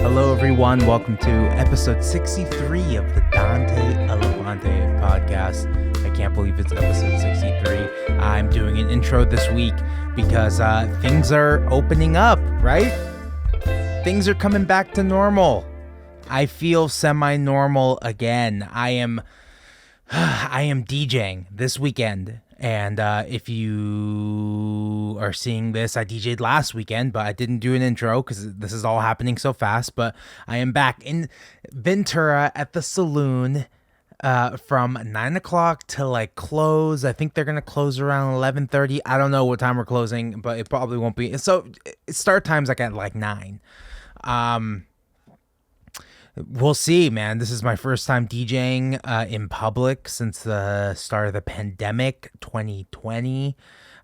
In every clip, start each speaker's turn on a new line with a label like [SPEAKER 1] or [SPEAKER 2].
[SPEAKER 1] Hello, everyone. Welcome to episode 63 of the Dante Elephante podcast. I can't believe it's episode 63. I'm doing an intro this week because things are opening up, right? Things are coming back to normal. I feel semi-normal again. I am DJing this weekend. And if you are seeing this, I DJ'd last weekend, but I didn't do an intro because this is all happening so fast. But I am back in Ventura at the saloon from 9 o'clock to like close. I think they're going to close around 11:30. I don't know what time we're closing, but it probably won't be. So start time's like at like 9. We'll see, man. This is my first time DJing in public since the start of the pandemic, 2020.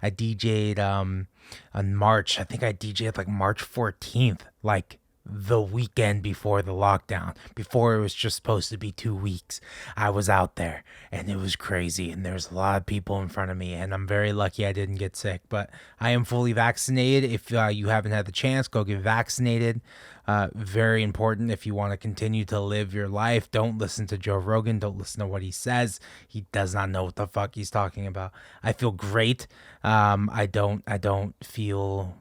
[SPEAKER 1] I DJ'd on March. I think I DJ'd like March 14th, like the weekend before the lockdown, before it was just supposed to be 2 weeks. I was out there and it was crazy and there's a lot of people in front of me and I'm very lucky I didn't get sick, but I am fully vaccinated. If you haven't had the chance, go get vaccinated. Very important if you want to continue to live your life. Don't listen to Joe Rogan. Don't listen to what he says. He does not know what the fuck he's talking about. I feel great. I don't feel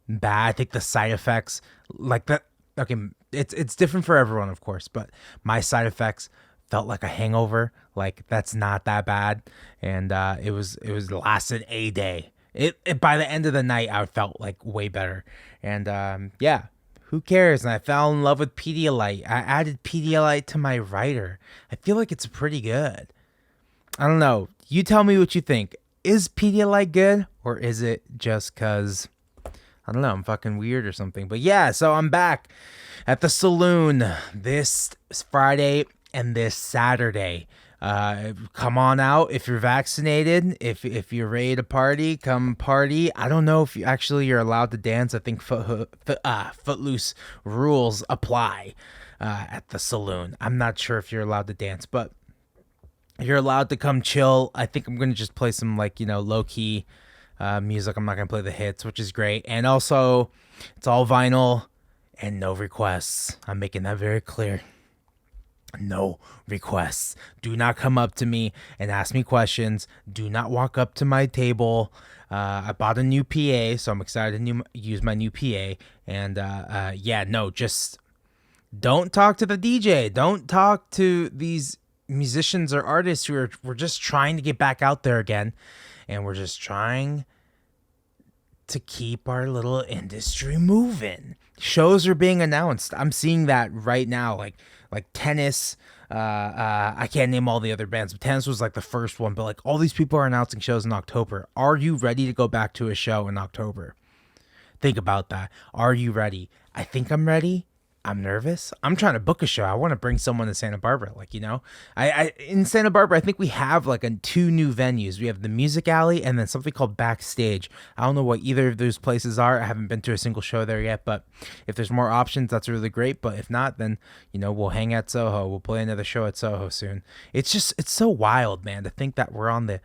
[SPEAKER 1] bad. I think the side effects like that. Okay, it's different for everyone, of course, but my side effects felt like a hangover. Like that's not that bad, and it was lasted a day. It by the end of the night, I felt like way better, and yeah. Who cares? And I fell in love with Pedialyte. I added Pedialyte to my writer. I feel like it's pretty good. I don't know. You tell me what you think. Is Pedialyte good? Or is it just because, I don't know, I'm fucking weird or something. But yeah, so I'm back at the saloon this Friday and this Saturday. Come on out if you're vaccinated. If you're ready to party, come party. I don't know if you're allowed to dance. I think footloose rules apply at the saloon. I'm not sure if you're allowed to dance, but you're allowed to come chill. I think I'm gonna just play some low key music. I'm not gonna play the hits, which is great. And also, it's all vinyl and no requests. I'm making that very clear. No requests. Do not come up to me and ask me questions. Do not walk up to my table. I bought a new PA, so I'm excited to use my new PA. And just don't talk to the DJ. Don't talk to these musicians or artists who we're just trying to get back out there again. And we're just trying to keep our little industry moving. Shows are being announced. I'm seeing that right now, like Tennis. I can't name all the other bands, but Tennis was like the first one. But like all these people are announcing shows in October. Are you ready to go back to a show in October? Think about that. Are you ready? I think I'm ready. I'm nervous. I'm trying to book a show. I want to bring someone to Santa Barbara. I in Santa Barbara, I think we have two new venues. We have the Music Alley and then something called Backstage. I don't know what either of those places are. I haven't been to a single show there yet, but if there's more options, that's really great. But if not, then, we'll hang at Soho. We'll play another show at Soho soon. It's so wild, man, to think that we're on the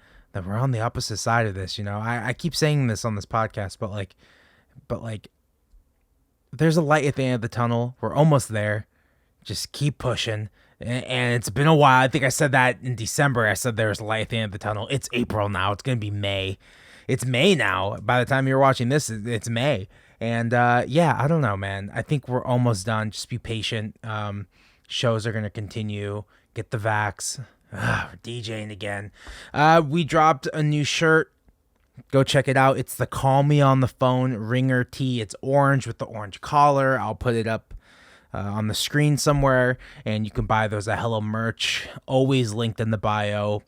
[SPEAKER 1] opposite side of this. I keep saying this on this podcast, but there's a light at the end of the tunnel. We're almost there. Just keep pushing. And it's been a while. I think I said that in December. I said there's a light at the end of the tunnel. It's April now. It's going to be May. It's May now. By the time you're watching this, it's May. And I don't know, man. I think we're almost done. Just be patient. Shows are going to continue. Get the vax. We're DJing again. We dropped a new shirt. Go check it out. It's the Call Me on the Phone Ringer tee. It's orange with the orange collar. I'll put it up on the screen somewhere, and you can buy those at Hello Merch. Always linked in the bio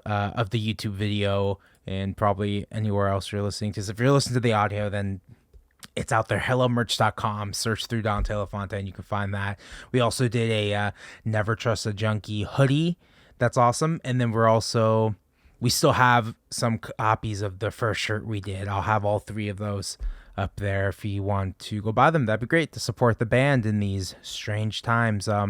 [SPEAKER 1] of the YouTube video and probably anywhere else you're listening. Because if you're listening to the audio, then it's out there. HelloMerch.com. Search through Dante Elephante, and you can find that. We also did a Never Trust a Junkie hoodie. That's awesome. And then we still have some copies of the first shirt we did. I'll have all 3 of those up there if you want to go buy them. That'd be great to support the band in these strange times. I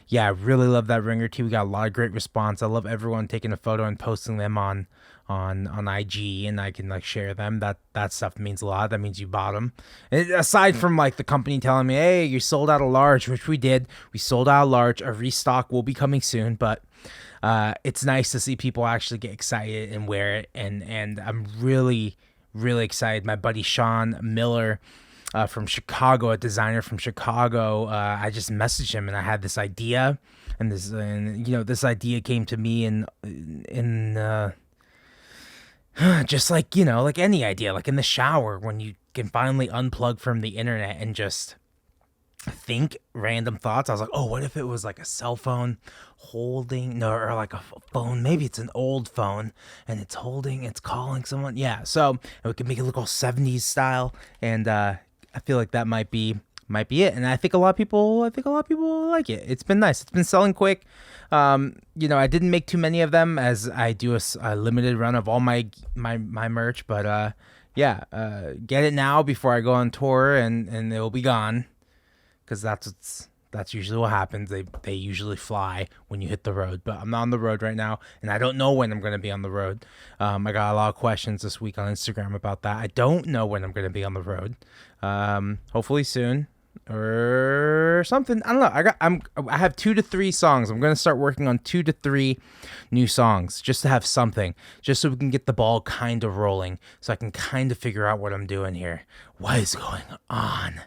[SPEAKER 1] really love that Ringer tee. We got a lot of great response. I love everyone taking a photo and posting them on on IG, and I can like share them. That stuff means a lot. That means you bought them. And aside from like the company telling me, hey, you sold out a large, which we did. We sold out a large. A restock will be coming soon, but it's nice to see people actually get excited and wear it, and I'm really, really excited. My buddy Sean Miller from Chicago, a designer from Chicago, I just messaged him, and I had this idea, and this idea came to me in just like, like any idea, like in the shower when you can finally unplug from the internet and just think random thoughts. I was like, oh, what if it was like a cell phone or like a phone? Maybe it's an old phone and it's calling someone. Yeah. So we can make it look all 70s style. And I feel like that might be it. And I think a lot of people like it. It's been nice. It's been selling quick. I didn't make too many of them as I do a limited run of all my merch, but get it now before I go on tour and it will be gone. Because that's usually what happens. They usually fly when you hit the road. But I'm not on the road right now, and I don't know when I'm going to be on the road. I got a lot of questions this week on Instagram about that. I don't know when I'm going to be on the road. Hopefully soon or something. I don't know. I have 2 to 3 songs. I'm going to start working on 2 to 3 new songs just to have something, just so we can get the ball kind of rolling, so I can kind of figure out what I'm doing here. What is going on?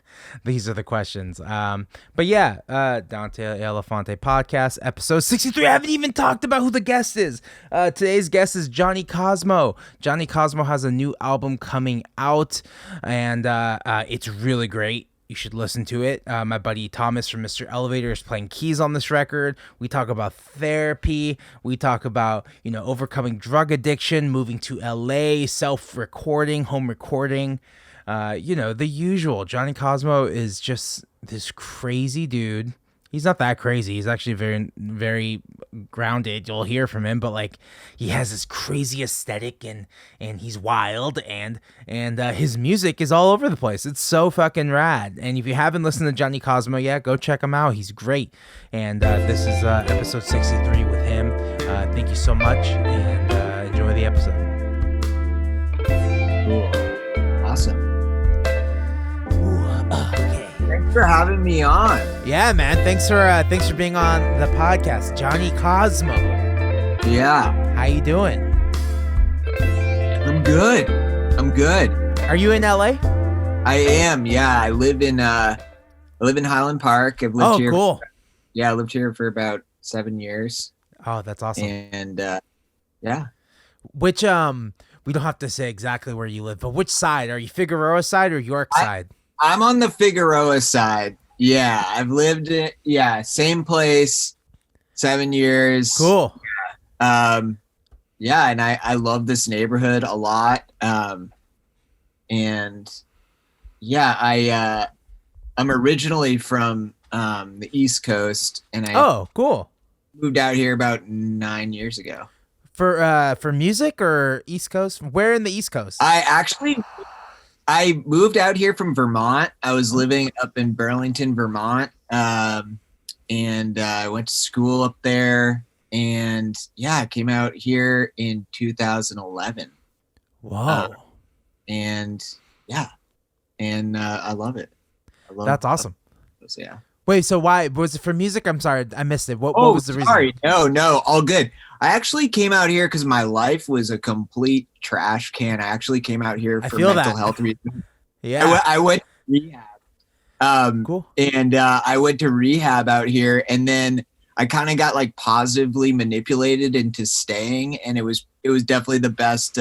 [SPEAKER 1] These are the questions. But yeah, Dante Elephante podcast, episode 63. I haven't even talked about who the guest is. Today's guest is Jonny Kosmo. Jonny Kosmo has a new album coming out, and it's really great. You should listen to it. My buddy Thomas from Mr. Elevator is playing keys on this record. We talk about therapy. We talk about, overcoming drug addiction, moving to LA, self-recording, home recording. The usual. Jonny Kosmo is just this crazy dude. He's not that crazy. He's actually very, very grounded. You'll hear from him, but like he has this crazy aesthetic and he's wild and his music is all over the place. It's so fucking rad. And if you haven't listened to Jonny Kosmo yet, go check him out. He's great. And this is episode 63 with him. Thank you so much, and enjoy the episode.
[SPEAKER 2] Cool. Awesome.
[SPEAKER 1] Okay.
[SPEAKER 2] Thanks for having me on.
[SPEAKER 1] Yeah, man. Thanks for being on the podcast, Jonny Kosmo.
[SPEAKER 2] Yeah.
[SPEAKER 1] How you doing?
[SPEAKER 2] I'm good.
[SPEAKER 1] Are you in LA?
[SPEAKER 2] I am. Yeah, I live in Highland Park. I've lived here.
[SPEAKER 1] Cool.
[SPEAKER 2] I lived here for about 7 years.
[SPEAKER 1] Oh, that's awesome.
[SPEAKER 2] And yeah.
[SPEAKER 1] Which we don't have to say exactly where you live, but which side? Are you Figueroa side or York side?
[SPEAKER 2] I'm on the Figueroa side. Yeah, I've lived in same place, 7 years.
[SPEAKER 1] Cool.
[SPEAKER 2] Yeah, and I love this neighborhood a lot. And yeah, I'm originally from the East Coast, and I
[SPEAKER 1] cool.
[SPEAKER 2] moved out here about 9 years ago.
[SPEAKER 1] For music or East Coast? Where in the East Coast?
[SPEAKER 2] I moved out here from Vermont. I was living up in Burlington, Vermont, and I went to school up there. And yeah, I came out here in 2011.
[SPEAKER 1] Wow.
[SPEAKER 2] And yeah, and I love it.
[SPEAKER 1] That's awesome.
[SPEAKER 2] Yeah.
[SPEAKER 1] Wait, so why was it for music? I'm sorry, I missed it. What was the reason?
[SPEAKER 2] Sorry, no, all good. I actually came out here because my life was a complete trash can. I actually came out here for mental health reasons.
[SPEAKER 1] Yeah,
[SPEAKER 2] I went to rehab.
[SPEAKER 1] Cool.
[SPEAKER 2] And I went to rehab out here, and then I kind of got like positively manipulated into staying, and it was definitely the best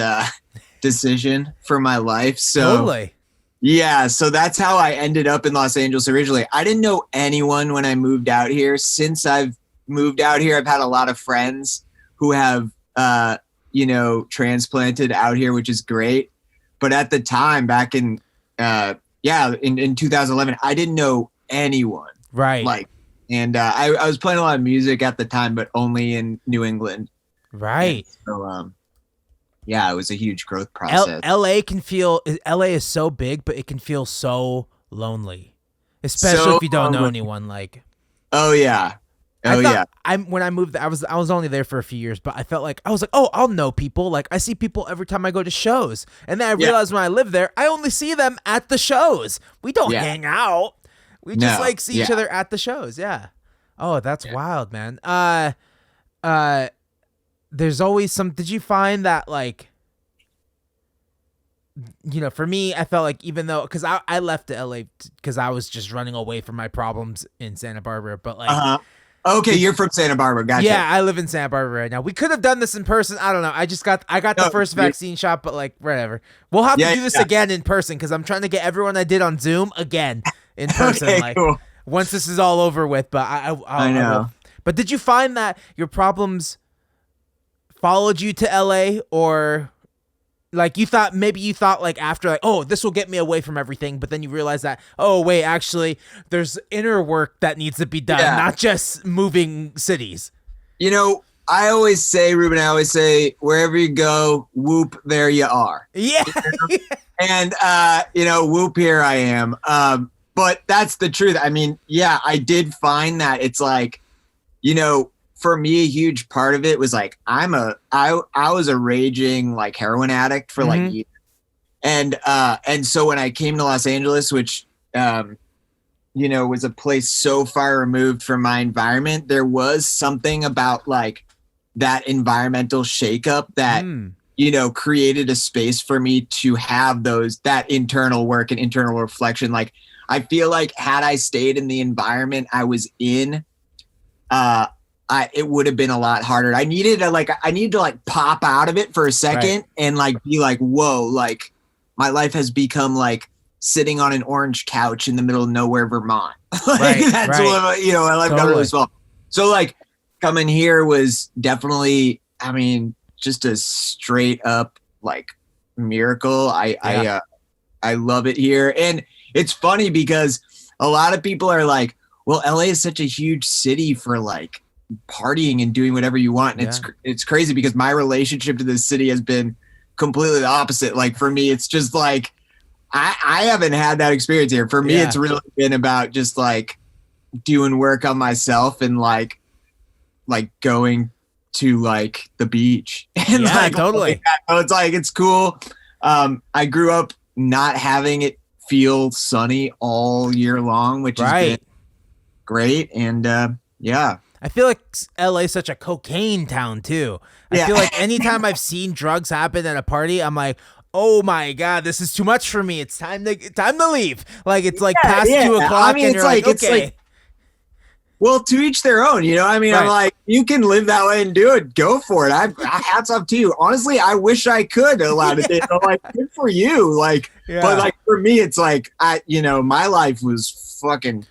[SPEAKER 2] decision for my life. So
[SPEAKER 1] totally.
[SPEAKER 2] Yeah, so that's how I ended up in Los Angeles originally. I didn't know anyone when I moved out here. Since I've moved out here, I've had a lot of friends who have, transplanted out here, which is great. But at the time, back in 2011, I didn't know anyone.
[SPEAKER 1] Right.
[SPEAKER 2] I was playing a lot of music at the time, but only in New England.
[SPEAKER 1] Right.
[SPEAKER 2] And so, yeah, it was a huge growth process.
[SPEAKER 1] LA is so big, but it can feel so lonely, especially if you don't know anyone. Like,
[SPEAKER 2] oh yeah,
[SPEAKER 1] I
[SPEAKER 2] Oh
[SPEAKER 1] thought
[SPEAKER 2] yeah.
[SPEAKER 1] when I moved, I was only there for a few years, but I felt like I was like, oh, I'll know people. Like I see people every time I go to shows, and then I
[SPEAKER 2] Yeah.
[SPEAKER 1] realized when I live there, I only see them at the shows. We don't
[SPEAKER 2] Yeah.
[SPEAKER 1] hang out. We just
[SPEAKER 2] No.
[SPEAKER 1] like see each
[SPEAKER 2] Yeah.
[SPEAKER 1] other at the shows. Yeah. Oh, that's
[SPEAKER 2] Yeah.
[SPEAKER 1] wild, man. Uh, there's always some. Did you find that like? For me, I felt like even though, because I left to LA because I was just running away from my problems in Santa Barbara, but like,
[SPEAKER 2] Uh-huh. Okay,
[SPEAKER 1] did
[SPEAKER 2] you're from Santa Barbara. Gotcha.
[SPEAKER 1] yeah, I live in Santa Barbara right now. We could have done this in person. I don't know. I got the
[SPEAKER 2] No,
[SPEAKER 1] first vaccine shot, but like whatever. We'll have to
[SPEAKER 2] yeah,
[SPEAKER 1] do this
[SPEAKER 2] yeah.
[SPEAKER 1] again in person because I'm trying to get everyone I did on Zoom again in person.
[SPEAKER 2] Okay,
[SPEAKER 1] Like
[SPEAKER 2] cool.
[SPEAKER 1] once this is all over with. But
[SPEAKER 2] I
[SPEAKER 1] I will.
[SPEAKER 2] know.
[SPEAKER 1] But did you find that your problems followed you to LA, or like you thought like after like, oh, this will get me away from everything, but then you realize that, oh wait, actually there's inner work that needs to be done,
[SPEAKER 2] Yeah.
[SPEAKER 1] not just moving cities.
[SPEAKER 2] I always say, Ruben, I always say, wherever you go, whoop, there you are.
[SPEAKER 1] Yeah.
[SPEAKER 2] And, whoop, here I am. But that's the truth. I mean, yeah, I did find that it's like, for me, a huge part of it was like, I was a raging like heroin addict for like years. And so when I came to Los Angeles, which, was a place so far removed from my environment, there was something about like that environmental shakeup that, created a space for me to have that internal work and internal reflection. Like, I feel like had I stayed in the environment I was in, it would have been a lot harder. I needed to pop out of it for a second and like be like, whoa, like my life has become like sitting on an orange couch in the middle of nowhere, Vermont. That's what my life got really small. So like coming here was definitely, I mean, just a straight up like miracle. I love it here. And it's funny because a lot of people are like, well, LA is such a huge city for like partying and doing whatever you want. And it's crazy because my relationship to this city has been completely the opposite. Like for me, it's just like, I haven't had that experience here. For me, it's really been about just like doing work on myself and like going to like the beach. And
[SPEAKER 1] Totally.
[SPEAKER 2] So it's like, it's cool. I grew up not having it feel sunny all year long, which has been great. And yeah.
[SPEAKER 1] I feel like LA is such a cocaine town too. I feel like anytime I've seen drugs happen at a party, I'm like, oh my God, this is too much for me. It's time to leave. Like it's like past 2 o'clock. I mean, and you're like, okay.
[SPEAKER 2] Well, to each their own, I mean, I'm like, you can live that way and do it. Go for it. Hats off to you. Honestly, I wish I could allow it. I'm like, good for you. Like, but like for me, it's like, my life was fucking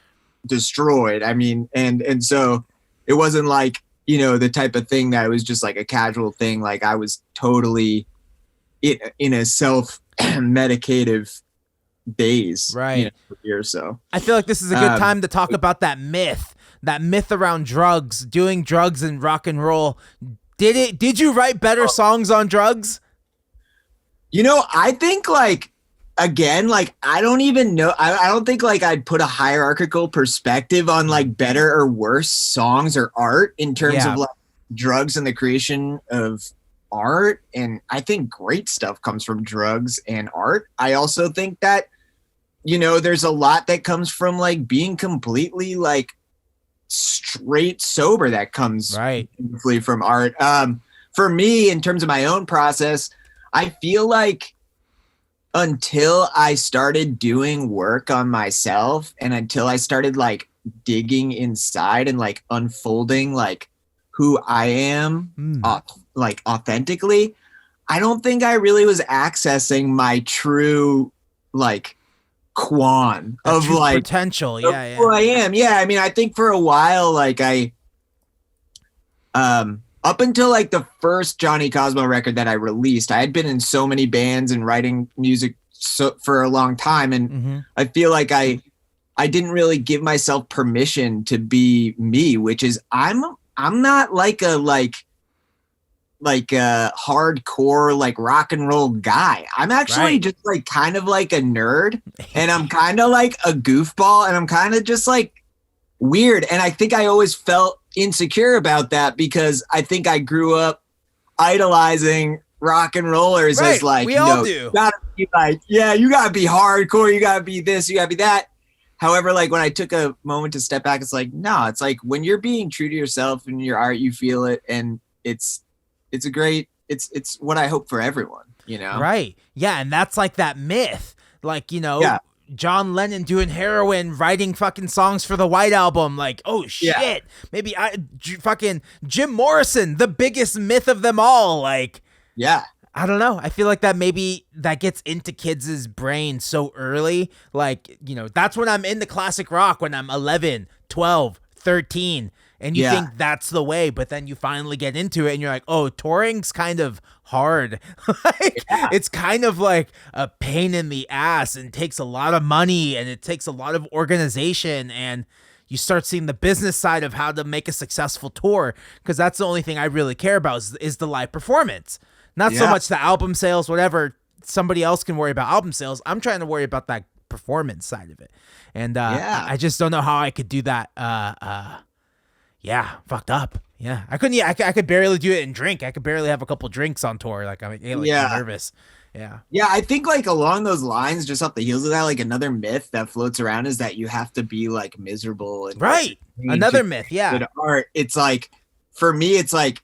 [SPEAKER 2] destroyed. I mean, and so it wasn't like, the type of thing that it was just like a casual thing. Like I was totally in a self-medicative days.
[SPEAKER 1] Right.
[SPEAKER 2] Year or so.
[SPEAKER 1] I feel like this is a good time to talk about that myth around drugs, doing drugs and rock and roll. Did you write better songs on drugs?
[SPEAKER 2] I think like, again, like, I don't even know. I don't think like I'd put a hierarchical perspective on like better or worse songs or art in terms of like drugs and the creation of art. And I think great stuff comes from drugs and art. I also think that, there's a lot that comes from like being completely like straight sober that comes from art. For me, in terms of my own process, I feel like until I started doing work on myself and until I started like digging inside and like unfolding like who I am like authentically, I don't think I really was accessing my true like quan of like
[SPEAKER 1] potential.
[SPEAKER 2] Who I am. Yeah. I mean, I think for a while, like up until like the first Jonny Kosmo record that I released, I had been in so many bands and writing music for a long time. And I feel like I didn't really give myself permission to be me, which is I'm not like a hardcore like rock and roll guy. I'm actually just like kind of like a nerd, and I'm kind of like a goofball, and I'm kind of just like weird. And I think I always felt insecure about that because I think I grew up idolizing rock and rollers
[SPEAKER 1] Right.
[SPEAKER 2] as like,
[SPEAKER 1] We all do.
[SPEAKER 2] You gotta be like, yeah, you gotta be hardcore, you gotta be this, you gotta be that. However, like when I took a moment to step back, it's like, no, it's like when you're being true to yourself and your art, you feel it, and it's what I hope for everyone, you know?
[SPEAKER 1] Right. Yeah, and that's like that myth. Like,
[SPEAKER 2] Yeah.
[SPEAKER 1] John Lennon doing heroin, writing fucking songs for the White Album. Like, oh shit.
[SPEAKER 2] Yeah.
[SPEAKER 1] Maybe fucking Jim Morrison, the biggest myth of them all. Like,
[SPEAKER 2] Yeah.
[SPEAKER 1] I don't know. I feel like that maybe that gets into kids' brains so early. Like, that's when I'm into classic rock, when I'm 11, 12, 13. And you think that's the way, but then you finally get into it and you're like, oh, touring's kind of hard. It's kind of like a pain in the ass and takes a lot of money and it takes a lot of organization, and you start seeing the business side of how to make a successful tour, because that's the only thing I really care about is the live performance. Not so much the album sales, whatever. Somebody else can worry about album sales. I'm trying to worry about that performance side of it. And I just don't know how I could do that. Fucked up. Yeah, I couldn't. Yeah, I could barely do it and drink. I could barely have a couple drinks on tour. Like I'm nervous. Yeah.
[SPEAKER 2] Yeah, I think like along those lines, just off the heels of that, like another myth that floats around is that you have to be like miserable and
[SPEAKER 1] right. Another myth. Yeah.
[SPEAKER 2] Good art. It's like, for me, it's like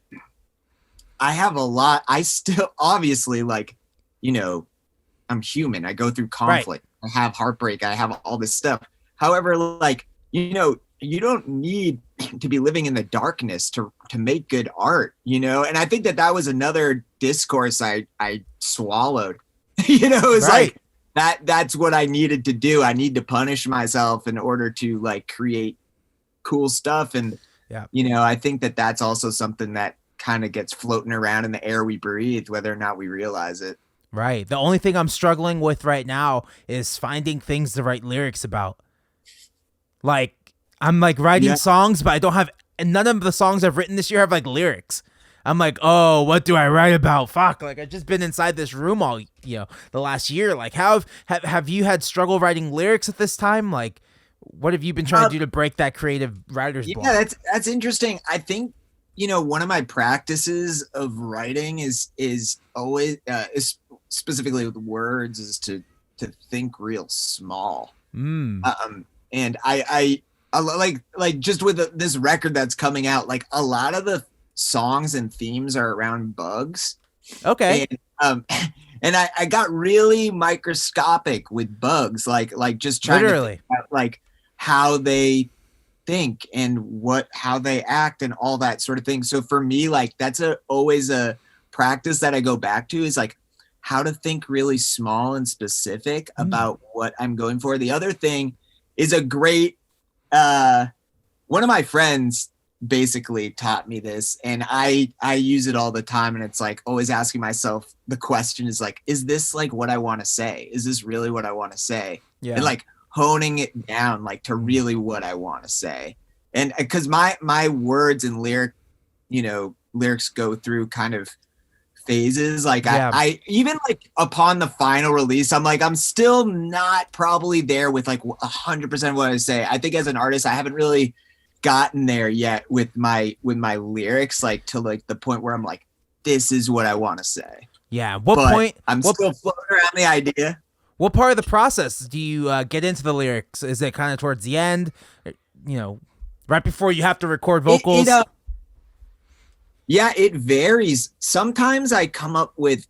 [SPEAKER 2] I have a lot. I still obviously like, I'm human. I go through conflict. Right. I have heartbreak. I have all this stuff. However, like, you don't need to be living in the darkness to make good art, and I think that was another discourse I swallowed. It's right. Like that's what I needed to do. I need to punish myself in order to like create cool stuff. And I think that that's also something that kind of gets floating around in the air we breathe, whether or not we realize it.
[SPEAKER 1] Right. The only thing I'm struggling with right now is finding things to write lyrics about. Like, I'm like writing songs, but I don't have, and none of the songs I've written this year have like lyrics. I'm like, oh, what do I write about? Fuck, like I've just been inside this room all, the last year. Like, how have you had struggle writing lyrics at this time? Like, what have you been trying to do to break that creative writer's block?
[SPEAKER 2] Yeah, that's interesting. I think, one of my practices of writing is always, is specifically with words, is to think real small. And I like just with this record that's coming out, like a lot of the songs and themes are around bugs.
[SPEAKER 1] Okay.
[SPEAKER 2] And I got really microscopic with bugs, like just trying to think about, like how they think and how they act and all that sort of thing. So for me, like that's always a practice that I go back to, is like how to think really small and specific about what I'm going for. The other thing is a great, one of my friends basically taught me this, and I use it all the time, and it's like always asking myself, the question is like, is this like what I want to say? Is this really what I want to say? Yeah. And like honing it down like to really what I want to say. And because my words and lyrics go through kind of phases. Like I even like upon the final release, I'm like, I'm still not probably there with like 100% of what I say. I think as an artist, I haven't really gotten there yet with my lyrics, like to like the point where I'm like, this is what I want to say.
[SPEAKER 1] Yeah.
[SPEAKER 2] I'm still floating around the idea.
[SPEAKER 1] What part of the process do you get into the lyrics? Is it kind of towards the end, right before you have to record vocals?
[SPEAKER 2] Yeah, it varies. Sometimes I come up with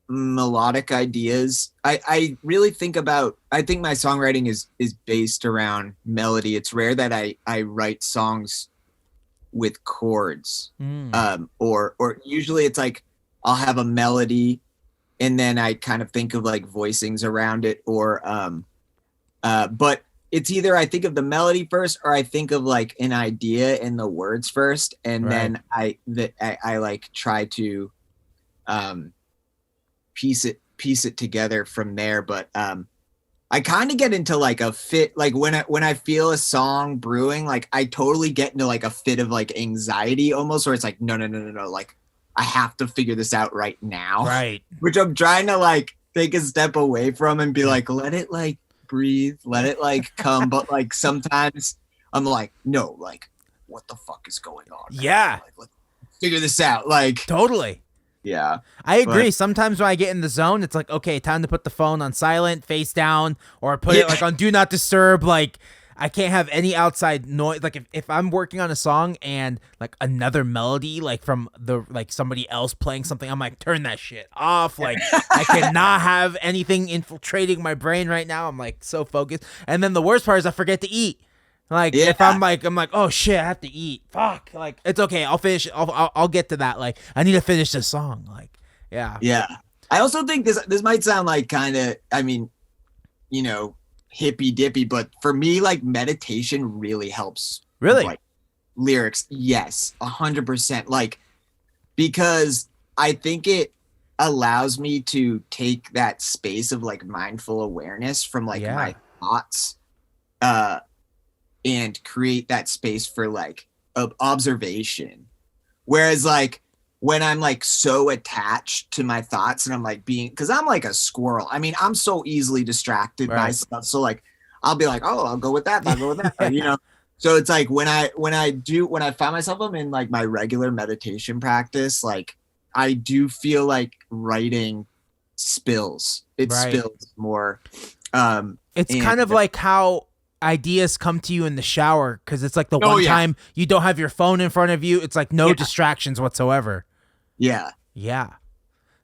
[SPEAKER 2] melodic ideas. I really think my songwriting is based around melody. It's rare that I write songs with chords. Or usually it's like I'll have a melody and then I kind of think of like voicings around it, or but it's either I think of the melody first or I think of like an idea in the words first, and then I like try to piece it together from there. But I kind of get into like a fit, like when I feel a song brewing, like I totally get into like a fit of like anxiety almost, where it's like no, like I have to figure this out right now,
[SPEAKER 1] right?
[SPEAKER 2] Which I'm trying to like take a step away from and be like, let it like breathe, let it like come. But like sometimes I'm like, no, like what the fuck is going on right now?
[SPEAKER 1] Yeah,
[SPEAKER 2] Like, let's figure this out. Like,
[SPEAKER 1] totally.
[SPEAKER 2] yeah.
[SPEAKER 1] I
[SPEAKER 2] But
[SPEAKER 1] agree. Sometimes when I get in the zone, it's like, okay, time to put the phone on silent, face down, or put it
[SPEAKER 2] yeah,
[SPEAKER 1] like on do not disturb. Like, I can't have any outside noise. Like, if I'm working on a song and like another melody, like from the like somebody else playing something, I'm like, turn that shit off. Like, I cannot have anything infiltrating my brain right now. I'm like so focused. And then the worst part is I forget to eat. Like
[SPEAKER 2] yeah,
[SPEAKER 1] if I'm like, oh shit, I have to eat. Fuck. Like it's okay. I'll finish. I'll get to that. Like I need to finish this song. Like yeah.
[SPEAKER 2] yeah. I also think this might sound like kind of, I mean, you know, hippy dippy, but for me, like meditation really helps.
[SPEAKER 1] Really.
[SPEAKER 2] Like lyrics, yes, 100%. Like because I think it allows me to take that space of like mindful awareness from like
[SPEAKER 1] Yeah.
[SPEAKER 2] my thoughts, uh, and create that space for like observation. Whereas like when I'm like so attached to my thoughts and I'm like being, because I'm like a squirrel. I mean, I'm so easily distracted by
[SPEAKER 1] Right.
[SPEAKER 2] stuff. So like I'll be like, oh, I'll go with that. I'll go with that. You know. So it's like when I find myself I'm in like my regular meditation practice, like I do feel like writing spills. It
[SPEAKER 1] Right.
[SPEAKER 2] spills more.
[SPEAKER 1] It's
[SPEAKER 2] And
[SPEAKER 1] kind of like how ideas come to you in the shower because it's like the
[SPEAKER 2] oh
[SPEAKER 1] one
[SPEAKER 2] yeah,
[SPEAKER 1] time you don't have your phone in front of you. It's like no
[SPEAKER 2] yeah,
[SPEAKER 1] distractions whatsoever.
[SPEAKER 2] yeah.
[SPEAKER 1] Yeah.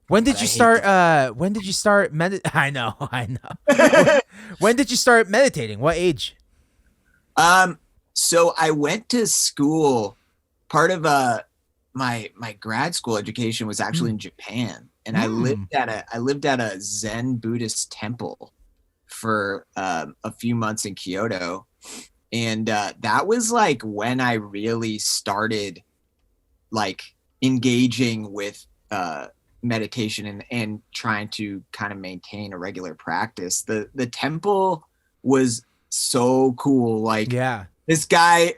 [SPEAKER 1] When
[SPEAKER 2] But
[SPEAKER 1] did
[SPEAKER 2] I
[SPEAKER 1] you
[SPEAKER 2] hate
[SPEAKER 1] start? When did you start I know. I know.
[SPEAKER 2] that.
[SPEAKER 1] When did you start meditating? What age?
[SPEAKER 2] So I went to school. Part of my grad school education was actually
[SPEAKER 1] Hmm.
[SPEAKER 2] in Japan, and
[SPEAKER 1] Hmm.
[SPEAKER 2] I lived at a Zen Buddhist temple for a few months in Kyoto, and that was like when I really started like engaging with meditation and trying to kind of maintain a regular practice. The temple was so cool. Like
[SPEAKER 1] Yeah.
[SPEAKER 2] this guy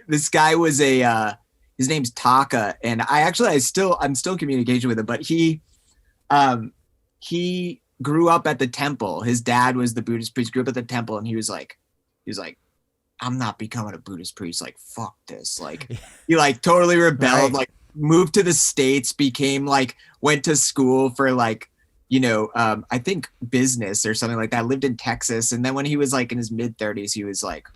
[SPEAKER 2] was a his name's Taka, and I'm still in communication with him, but he grew up at the temple. His dad was the Buddhist priest, grew up at the temple, and he was like, I'm not becoming a Buddhist priest. Like, fuck this. Like, he like totally rebelled,
[SPEAKER 1] Right.
[SPEAKER 2] like moved to the States, became like, went to school for like, I think business or something like that, lived in Texas. And then when he was like in his mid 30s, he's like,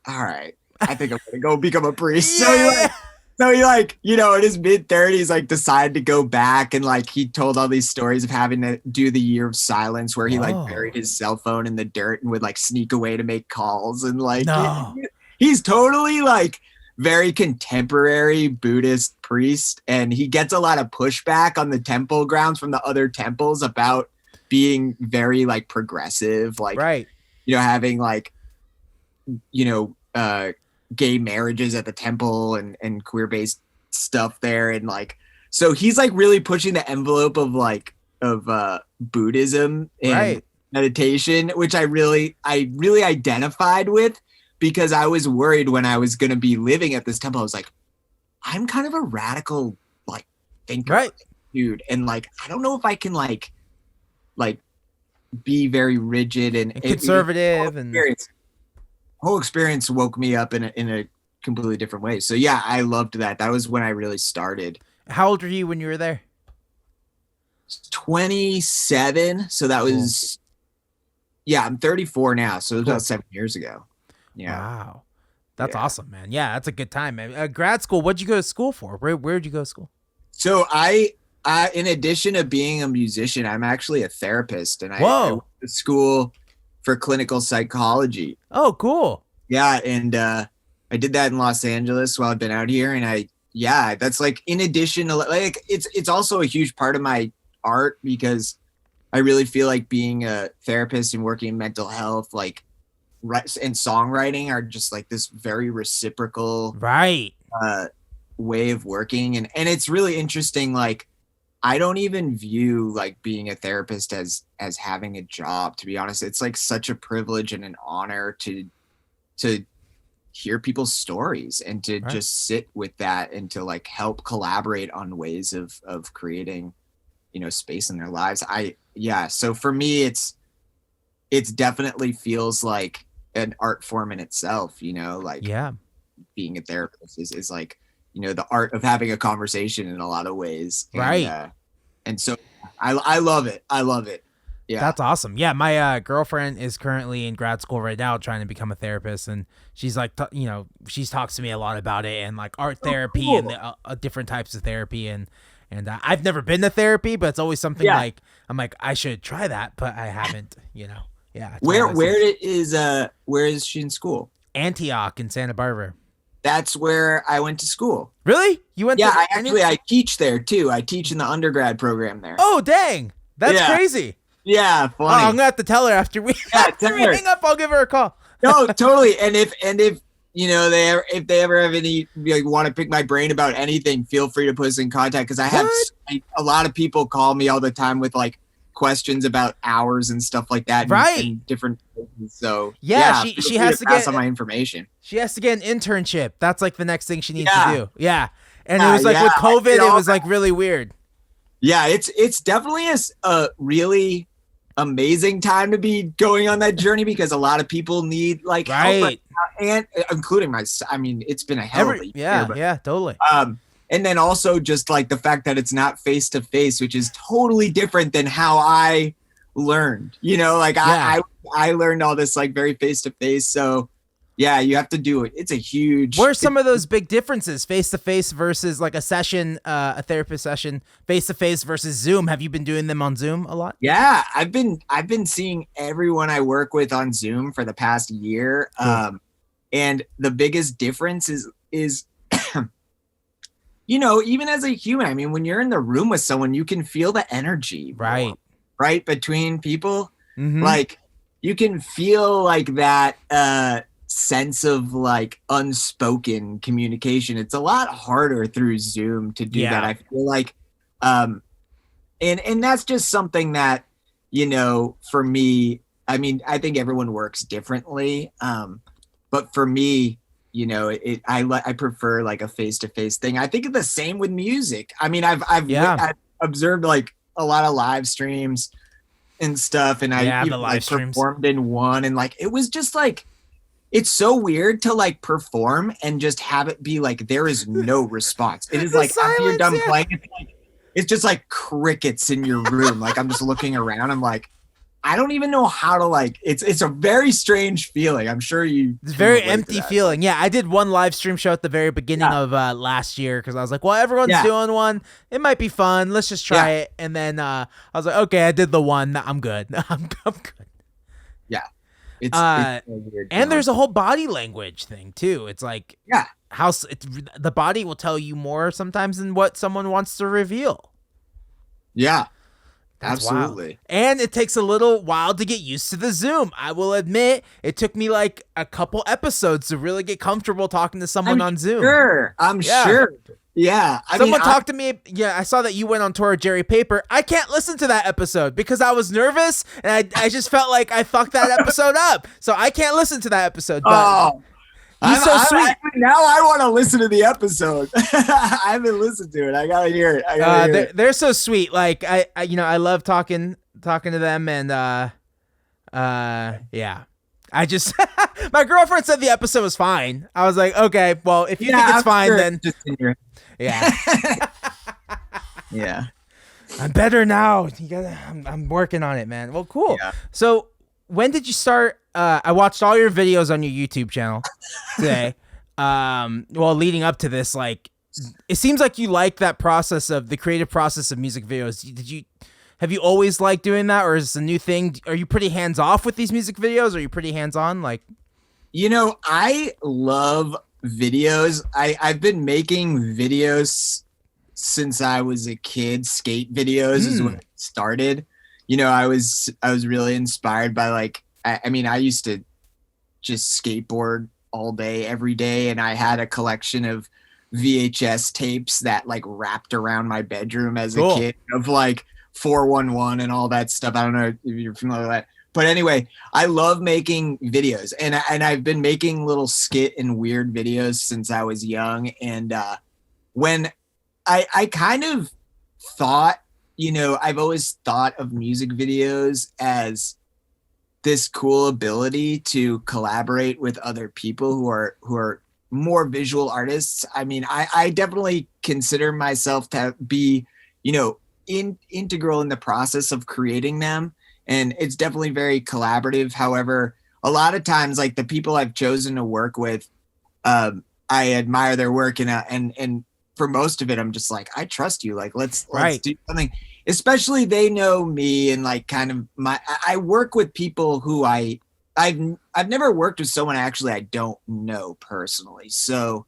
[SPEAKER 2] all right, I think I'm gonna go become a priest.
[SPEAKER 1] Yeah.
[SPEAKER 2] So he like, in his mid 30s, like decided to go back, and like he told all these stories of having to do the year of silence where he like buried
[SPEAKER 1] Whoa.
[SPEAKER 2] his cell phone in the dirt and would like sneak away to make calls, and like
[SPEAKER 1] No.
[SPEAKER 2] he's totally like very contemporary Buddhist priest, and he gets a lot of pushback on the temple grounds from the other temples about being very like progressive, like
[SPEAKER 1] Right.
[SPEAKER 2] having like you know, gay marriages at the temple and queer based stuff there. And like, so he's like really pushing the envelope of like, of Buddhism and
[SPEAKER 1] Right.
[SPEAKER 2] meditation, which I really identified with, because I was worried when I was going to be living at this temple. I was like, I'm kind of a radical, like, thinker,
[SPEAKER 1] Right.
[SPEAKER 2] dude. And like, I don't know if I can like be very rigid and
[SPEAKER 1] And
[SPEAKER 2] it,
[SPEAKER 1] conservative and
[SPEAKER 2] whole experience woke me up in a completely different way. So yeah, I loved that. That was when I really started.
[SPEAKER 1] how old were you when you were there?
[SPEAKER 2] 27. So that
[SPEAKER 1] Cool.
[SPEAKER 2] was, yeah, I'm 34 now. So it was
[SPEAKER 1] Cool.
[SPEAKER 2] about 7 years ago. Yeah.
[SPEAKER 1] Wow. That's
[SPEAKER 2] Yeah.
[SPEAKER 1] awesome, man. Yeah, that's a good time, man. Grad school, what'd you go to school for? Where'd you go to school?
[SPEAKER 2] So in addition to being a musician, I'm actually a therapist, and I went
[SPEAKER 1] Whoa.
[SPEAKER 2] to school for clinical psychology.
[SPEAKER 1] Oh, cool.
[SPEAKER 2] Yeah. And I did that in Los Angeles while I've been out here. And that's like, in addition to like, it's also a huge part of my art, because I really feel like being a therapist and working in mental health, like, and songwriting are just like this very reciprocal
[SPEAKER 1] Right.
[SPEAKER 2] way of working. And it's really interesting. Like, I don't even view like being a therapist as having a job, to be honest. It's like such a privilege and an honor to hear people's stories and to
[SPEAKER 1] Right.
[SPEAKER 2] just sit with that and to like help collaborate on ways of creating, space in their lives. So for me, it's definitely feels like an art form in itself, like
[SPEAKER 1] Yeah.
[SPEAKER 2] being a therapist is like, the art of having a conversation in a lot of ways.
[SPEAKER 1] Right.
[SPEAKER 2] And so I love it. I love it. Yeah.
[SPEAKER 1] That's awesome. Yeah, my girlfriend is currently in grad school right now trying to become a therapist, and she's like, she talks to me a lot about it and like art therapy
[SPEAKER 2] cool.
[SPEAKER 1] and the different types of therapy, and I've never been to therapy, but it's always something like I'm like I should try that, but I haven't. Yeah.
[SPEAKER 2] Where is she in school?
[SPEAKER 1] Antioch in Santa Barbara.
[SPEAKER 2] That's where I went to school.
[SPEAKER 1] Really? You went?
[SPEAKER 2] Yeah, I teach there too. I teach in the undergrad program there.
[SPEAKER 1] Oh, dang. That's crazy.
[SPEAKER 2] Yeah, funny.
[SPEAKER 1] Oh, I'm gonna have to tell her after we hang up. I'll give her a call.
[SPEAKER 2] No, totally. And if if they ever have any want to pick my brain about anything, feel free to put us in contact, because I have a lot of people call me all the time with like questions about hours and stuff like that.
[SPEAKER 1] Right.
[SPEAKER 2] And different things. So
[SPEAKER 1] she has to
[SPEAKER 2] pass on my information.
[SPEAKER 1] She has to get an internship. That's like the next thing she needs to do. Yeah. And it was like with COVID, it was like really weird.
[SPEAKER 2] Yeah, it's definitely a really amazing time to be going on that journey, because a lot of people need like help right now, and including it's been a hell of a year.
[SPEAKER 1] Yeah, totally.
[SPEAKER 2] And then also just like the fact that it's not face to face, which is totally different than how I learned. I learned all this like very face to face. So yeah, you have to do it. It's a huge.
[SPEAKER 1] What are some of those big differences, face to face versus like a session, a therapist session, face to face versus Zoom? Have you been doing them on Zoom a lot?
[SPEAKER 2] Yeah, I've been seeing everyone I work with on Zoom for the past year. Cool. And the biggest difference is even as a human, when you're in the room with someone, you can feel the energy,
[SPEAKER 1] right
[SPEAKER 2] between people.
[SPEAKER 1] Mm-hmm.
[SPEAKER 2] Like you can feel like that sense of like unspoken communication. It's a lot harder through Zoom to do that. I feel like, and that's just something that, for me, I think everyone works differently. But for me, I prefer like a face-to-face thing. I think the same with music. I've observed like a lot of live streams and stuff, and I even like performed in one, and like it was just like, it's so weird to like perform and just have it be like there is no response. It is like after you're done playing, it's just like crickets in your room. Like I'm just looking around. I'm like, I don't even know how to like. It's a very strange feeling. I'm sure you.
[SPEAKER 1] It's a very empty feeling. Yeah, I did one live stream show at the very beginning of last year, because I was like, well, everyone's doing one. It might be fun. Let's just try it. And then I was like, okay, I did the one. I'm good. I'm good.
[SPEAKER 2] Yeah. It's weird,
[SPEAKER 1] and there's a whole body language thing too. It's like how the body will tell you more sometimes than what someone wants to reveal.
[SPEAKER 2] Yeah,
[SPEAKER 1] that's
[SPEAKER 2] absolutely.
[SPEAKER 1] Wild. And it takes a little while to get used to the Zoom. I will admit, it took me like a couple episodes to really get comfortable talking to someone on Zoom.
[SPEAKER 2] I'm sure. Yeah.
[SPEAKER 1] Someone talked to me. Yeah, I saw that you went on tour with Jerry Paper. I can't listen to that episode because I was nervous, and I just felt like I fucked that episode up. So I can't listen to that episode. But he's so sweet.
[SPEAKER 2] Now I want to listen to the episode. I haven't listened to it. I gotta hear it.
[SPEAKER 1] They're so sweet. Like I love talking to them, and yeah. I just my girlfriend said the episode was fine. I was like, okay, well, if you think it's fine, then yeah.
[SPEAKER 2] Yeah.
[SPEAKER 1] I'm better now. I'm working on it, man. Well, cool. Yeah. So when did you start? I watched all your videos on your YouTube channel today. Leading up to this, like, it seems like you like that process of the creative process of music videos. Have you always liked doing that, or is this a new thing? Are you pretty hands off with these music videos? Or are you pretty hands on? Like,
[SPEAKER 2] I love videos. I've been making videos since I was a kid. Skate videos is when it started. I was really inspired by like, I used to just skateboard all day, every day. And I had a collection of VHS tapes that like wrapped around my bedroom as a kid of like 411 and all that stuff. I don't know if you're familiar with that. But anyway, I love making videos, and I've been making little skit and weird videos since I was young. And when I kind of thought, I've always thought of music videos as this cool ability to collaborate with other people who are more visual artists. I mean, I definitely consider myself to be, you know, integral in the process of creating them. And it's definitely very collaborative. However, a lot of times, like the people I've chosen to work with, I admire their work, and for most of it, I'm just like, I trust you. Like, let's do something. Especially they know me, and like kind of I work with people who I've never worked with someone actually I don't know personally. So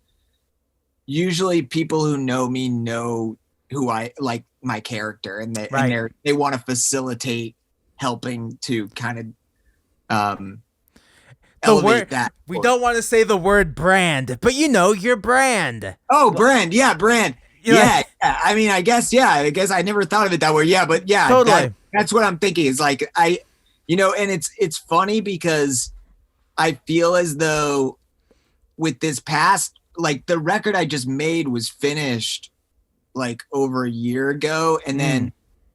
[SPEAKER 2] usually people who know me know who I like, my character, and they want to facilitate helping to kind of elevate that.
[SPEAKER 1] We don't want to say the word brand, but you know your brand.
[SPEAKER 2] Oh, brand. Yeah, brand. Yeah. I mean, I guess I never thought of it that way. Yeah, but yeah,
[SPEAKER 1] totally.
[SPEAKER 2] That's what I'm thinking. Is like and it's funny because I feel as though with this past, like the record I just made was finished like over a year ago, and then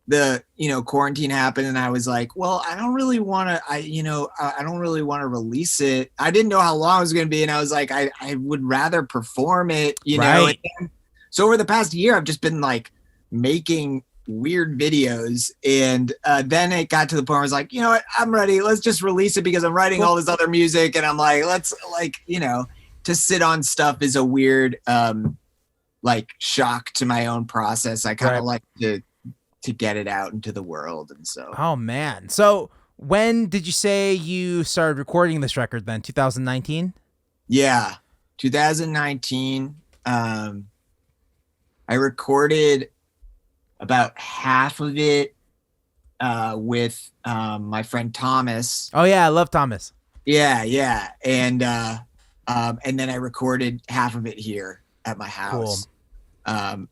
[SPEAKER 2] the quarantine happened, and I was like, well, I don't really want to I don't really want to release it. I didn't know how long it was going to be, and I was like, I would rather perform it, know. And so over the past year I've just been like making weird videos, and then it got to the point where I was like, you know what, I'm ready, let's just release it, because I'm writing all this other music, and I'm like, let's to sit on stuff is a weird like shock to my own process. I kind of like to get it out into the world. And so,
[SPEAKER 1] oh man. So when did you say you started recording this record then? 2019?
[SPEAKER 2] Yeah. 2019. I recorded about half of it with my friend Thomas.
[SPEAKER 1] Oh yeah, I love Thomas.
[SPEAKER 2] Yeah. And then I recorded half of it here at my house. Cool.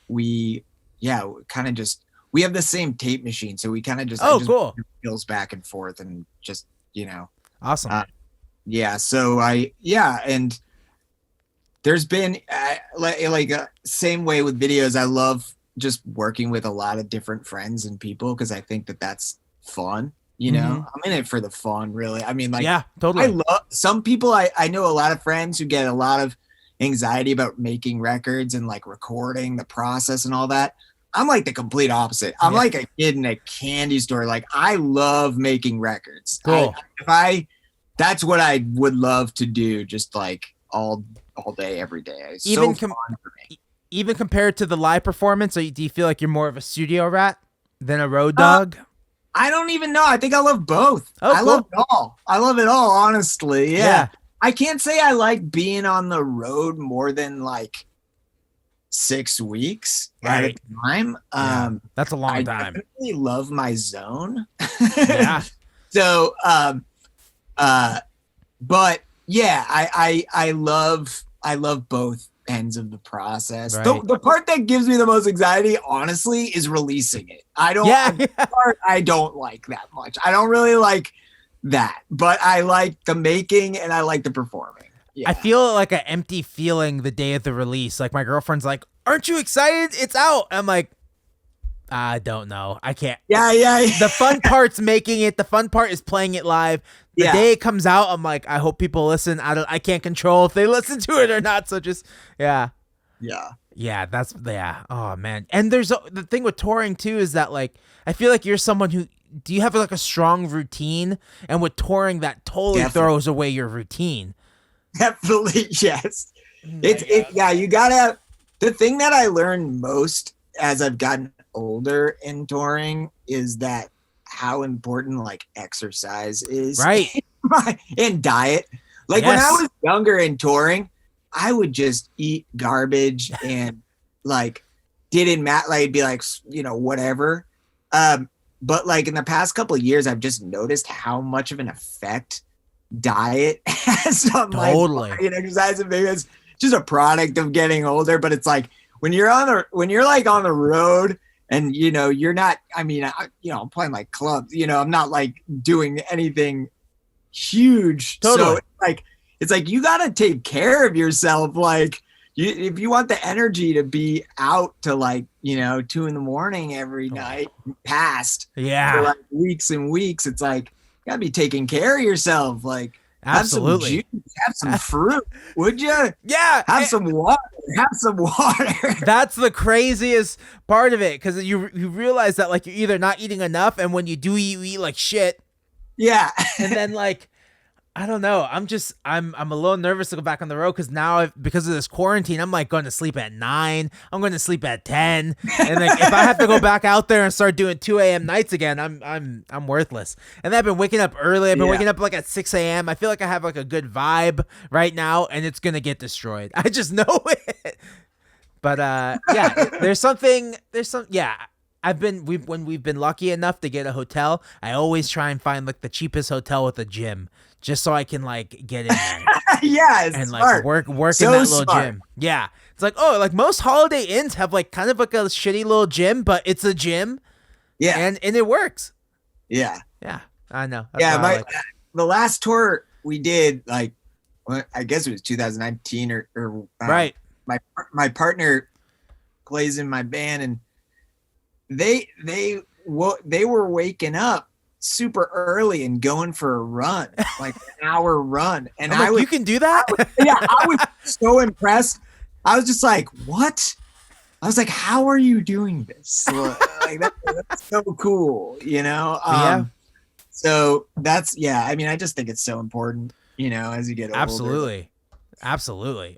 [SPEAKER 2] We kind of just, we have the same tape machine, so we kind of just
[SPEAKER 1] cool,
[SPEAKER 2] fills back and forth, and just
[SPEAKER 1] awesome.
[SPEAKER 2] So and there's been same way with videos. I love just working with a lot of different friends and people, because I think that that's fun. I'm in it for the fun, really. I mean, like,
[SPEAKER 1] yeah, totally.
[SPEAKER 2] I love some people. I know a lot of friends who get a lot of anxiety about making records and like recording the process and all that. I'm like the complete opposite. I'm like a kid in a candy store. Like, I love making records.
[SPEAKER 1] Cool.
[SPEAKER 2] That's what I would love to do, just like all day, every day. It's
[SPEAKER 1] even
[SPEAKER 2] so fun for me.
[SPEAKER 1] Even compared to the live performance, do you feel like you're more of a studio rat than a road dog?
[SPEAKER 2] I don't even know. I think I love both.
[SPEAKER 1] I
[SPEAKER 2] love it all. I love it all, honestly. Yeah. I can't say I like being on the road more than like 6 weeks at a time.
[SPEAKER 1] That's a long time.
[SPEAKER 2] I definitely love my zone.
[SPEAKER 1] Yeah.
[SPEAKER 2] So, but yeah, I love both ends of the process. Right. The part that gives me the most anxiety, honestly, is releasing it. I don't like that much. I don't really like that, but I like the making and I like the performing. Yeah.
[SPEAKER 1] I feel like an empty feeling the day of the release. Like, my girlfriend's like, "Aren't you excited? It's out." I'm like, I don't know. I can't.
[SPEAKER 2] Yeah.
[SPEAKER 1] The fun part's making it. The fun part is playing it live. The day it comes out, I'm like, I hope people listen. I can't control if they listen to it or not. So just, yeah. Oh man. And there's the thing with touring too, is that like, I feel like you're someone who, do you have like a strong routine? And with touring, that totally throws away your routine.
[SPEAKER 2] Definitely. Yes. You gotta, the thing that I learned most as I've gotten older in touring is that how important like exercise is,
[SPEAKER 1] right?
[SPEAKER 2] And diet. Like, when I was younger and touring, I would just eat garbage and like didn't matter. Like, it'd be like, whatever. But like in the past couple of years, I've just noticed how much of an effect diet has on my body and exercise. And maybe it's just a product of getting older, but it's like when you're like on the road and you're not, I mean, I'm playing like clubs, I'm not like doing anything huge.
[SPEAKER 1] Totally.
[SPEAKER 2] So it's like you got to take care of yourself. Like, if you want the energy to be out to like 2 a.m. every night past for like weeks and weeks, it's like you gotta be taking care of yourself. Like, Have some juice,
[SPEAKER 1] Absolutely.
[SPEAKER 2] have some fruit, would you?
[SPEAKER 1] Yeah,
[SPEAKER 2] Have some water, have some water.
[SPEAKER 1] that's the craziest part of it because you realize that like you're either not eating enough, and when you do eat, you eat like shit,
[SPEAKER 2] Yeah.
[SPEAKER 1] and then like I don't know. I'm a little nervous to go back on the road because now because of this quarantine, I'm like going to sleep at 9. I'm going to sleep at 10, and like if I have to go back out there and start doing 2 a.m. nights again, I'm worthless. And then I've been waking up early. I've been waking up like at 6 a.m. I feel like I have like a good vibe right now, and it's gonna get destroyed. I just know it. But yeah, there's some yeah. When we've been lucky enough to get a hotel, I always try and find like the cheapest hotel with a gym, just so I can like get in there
[SPEAKER 2] Yeah, it's
[SPEAKER 1] and like
[SPEAKER 2] smart.
[SPEAKER 1] work
[SPEAKER 2] So
[SPEAKER 1] in that little
[SPEAKER 2] smart.
[SPEAKER 1] gym. Yeah, it's like oh, like most Holiday Inns have like kind of like a shitty little gym, but it's a gym
[SPEAKER 2] Yeah.
[SPEAKER 1] and it works.
[SPEAKER 2] Yeah.
[SPEAKER 1] Yeah, I know. That's
[SPEAKER 2] Yeah.
[SPEAKER 1] why I like it.
[SPEAKER 2] The last tour we did, like, I guess it was 2019 or
[SPEAKER 1] Right.
[SPEAKER 2] my partner plays in my band, and they were waking up super early and going for a run, like an hour run. And
[SPEAKER 1] I'm like, you can do that?
[SPEAKER 2] I was so impressed. I was just like, what? I was like, how are you doing this? Like that's so cool, you know?
[SPEAKER 1] Yeah.
[SPEAKER 2] So I mean, I just think it's so important, you know, as you get older.
[SPEAKER 1] Absolutely.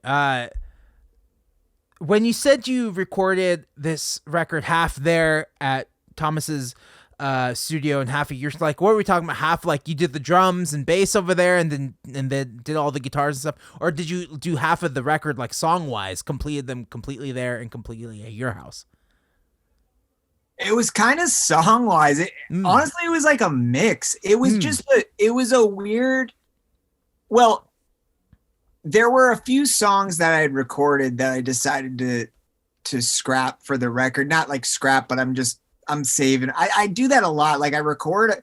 [SPEAKER 1] When you said you recorded this record half there at Thomas's studio and half of yours, like what were we talking about? Half like you did the drums and bass over there and then did all the guitars and stuff, or did you do half of the record like song wise, completed them completely there and completely at your house?
[SPEAKER 2] It was kind of song wise. Honestly, it was like a mix. It was it was a weird, well, there were a few songs that I had recorded that I decided to scrap for the record. Not like scrap, but I'm saving. I do that a lot. Like I record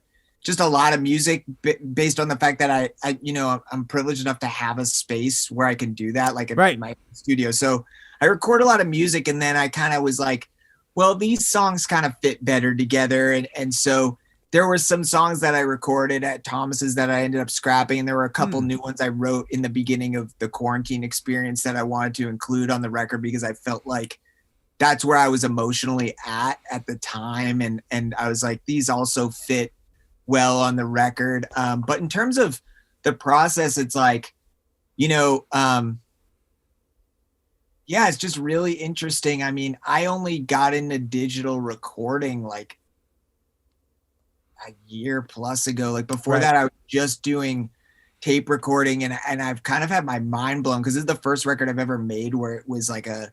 [SPEAKER 2] just a lot of music based on the fact that I you know, I'm privileged enough to have a space where I can do that, like in my studio. So I record a lot of music, and then I kind of was like, well, these songs kind of fit better together. And so there were some songs that I recorded at Thomas's that I ended up scrapping. And there were a couple new ones I wrote in the beginning of the quarantine experience that I wanted to include on the record because I felt like that's where I was emotionally at the time. And I was like, these also fit well on the record. But in terms of the process, it's like, you know, yeah, it's just really interesting. I mean, I only got into digital recording like a year plus ago. Like before that, I was just doing tape recording, and I've kind of had my mind blown because this is the first record I've ever made where it was like a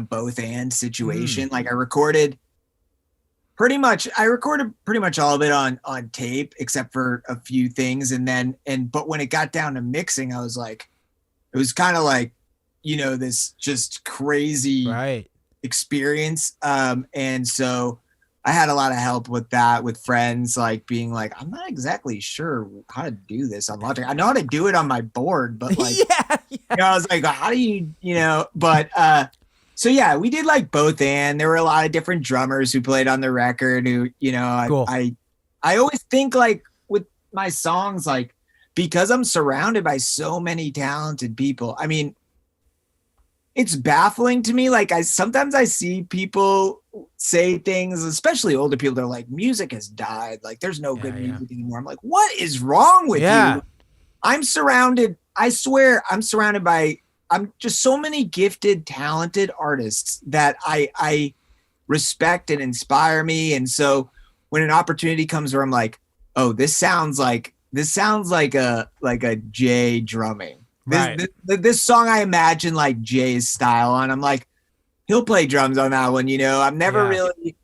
[SPEAKER 2] both and situation. Like I recorded pretty much all of it on tape except for a few things, but when it got down to mixing, I was like, it was kind of like, you know, this just crazy experience. And so I had a lot of help with that, with friends, like being like, I'm not exactly sure how to do this on Logic. I know how to do it on my board, but like, you know, I was like, how do you know, but, so yeah, we did like both, and there were a lot of different drummers who played on the record who, you know, I always think like with my songs, like, because I'm surrounded by so many talented people, I mean, it's baffling to me. Like sometimes I see people say things, especially older people, they're like, music has died. Like there's no good music anymore. I'm like, what is wrong with you? I'm surrounded. I swear I'm surrounded by, I'm just so many gifted, talented artists that I respect and inspire me. And so when an opportunity comes where I'm like, oh, this sounds like a Jay drumming. This song, I imagine like Jay's style on. I'm like, he'll play drums on that one. You know, I'm never really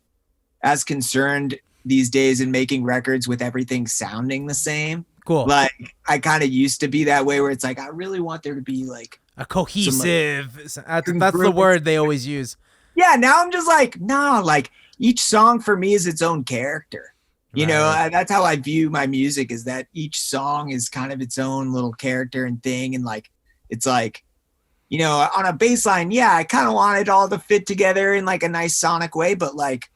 [SPEAKER 2] as concerned these days in making records with everything sounding the same.
[SPEAKER 1] Cool.
[SPEAKER 2] Like I kind of used to be that way where it's like, I really want there to be like
[SPEAKER 1] a cohesive. That's the word they always use.
[SPEAKER 2] Yeah. Now I'm just like, no, like each song for me is its own character. You know, that's how I view my music, is that each song is kind of its own little character and thing. And like, it's like, you know, on a bass line, I kind of want it all to fit together in like a nice sonic way, but like,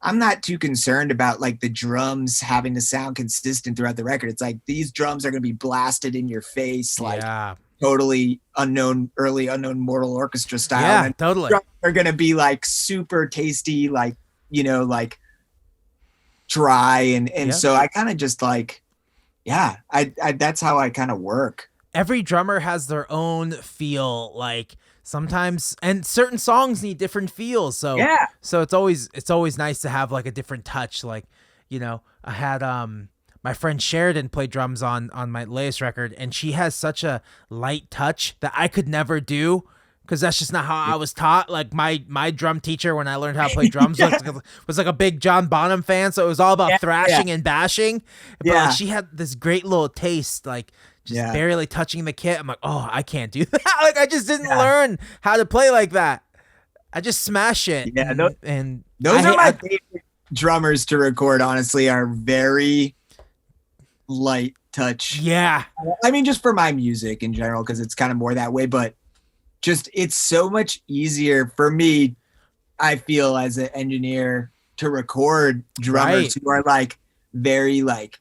[SPEAKER 2] I'm not too concerned about like the drums having to sound consistent throughout the record. It's like these drums are going to be blasted in your face, like
[SPEAKER 1] Yeah.
[SPEAKER 2] totally unknown, early unknown Mortal Orchestra style.
[SPEAKER 1] Yeah,
[SPEAKER 2] And
[SPEAKER 1] totally.
[SPEAKER 2] drums are going to be like super tasty, like, like dry. And so I kind of just like, yeah, I that's how I kind of work.
[SPEAKER 1] Every drummer has their own feel, like sometimes, and certain songs need different feels. So
[SPEAKER 2] Yeah.
[SPEAKER 1] so it's always nice to have like a different touch. Like, I had my friend Sheridan play drums on my latest record, and she has such a light touch that I could never do, because that's just not how I was taught. Like my drum teacher, when I learned how to play drums, was like a big John Bonham fan, so it was all about thrashing and bashing. But like, she had this great little taste, like just barely touching the kit. I'm like, oh, I can't do that. Like, I just didn't learn how to play like that. I just smash it.
[SPEAKER 2] Yeah,
[SPEAKER 1] and
[SPEAKER 2] those are my favorite drummers to record, honestly, are very light touch.
[SPEAKER 1] Yeah.
[SPEAKER 2] I mean, just for my music in general, because it's kind of more that way, but just it's so much easier for me, I feel, as an engineer, to record drummers who are like very like,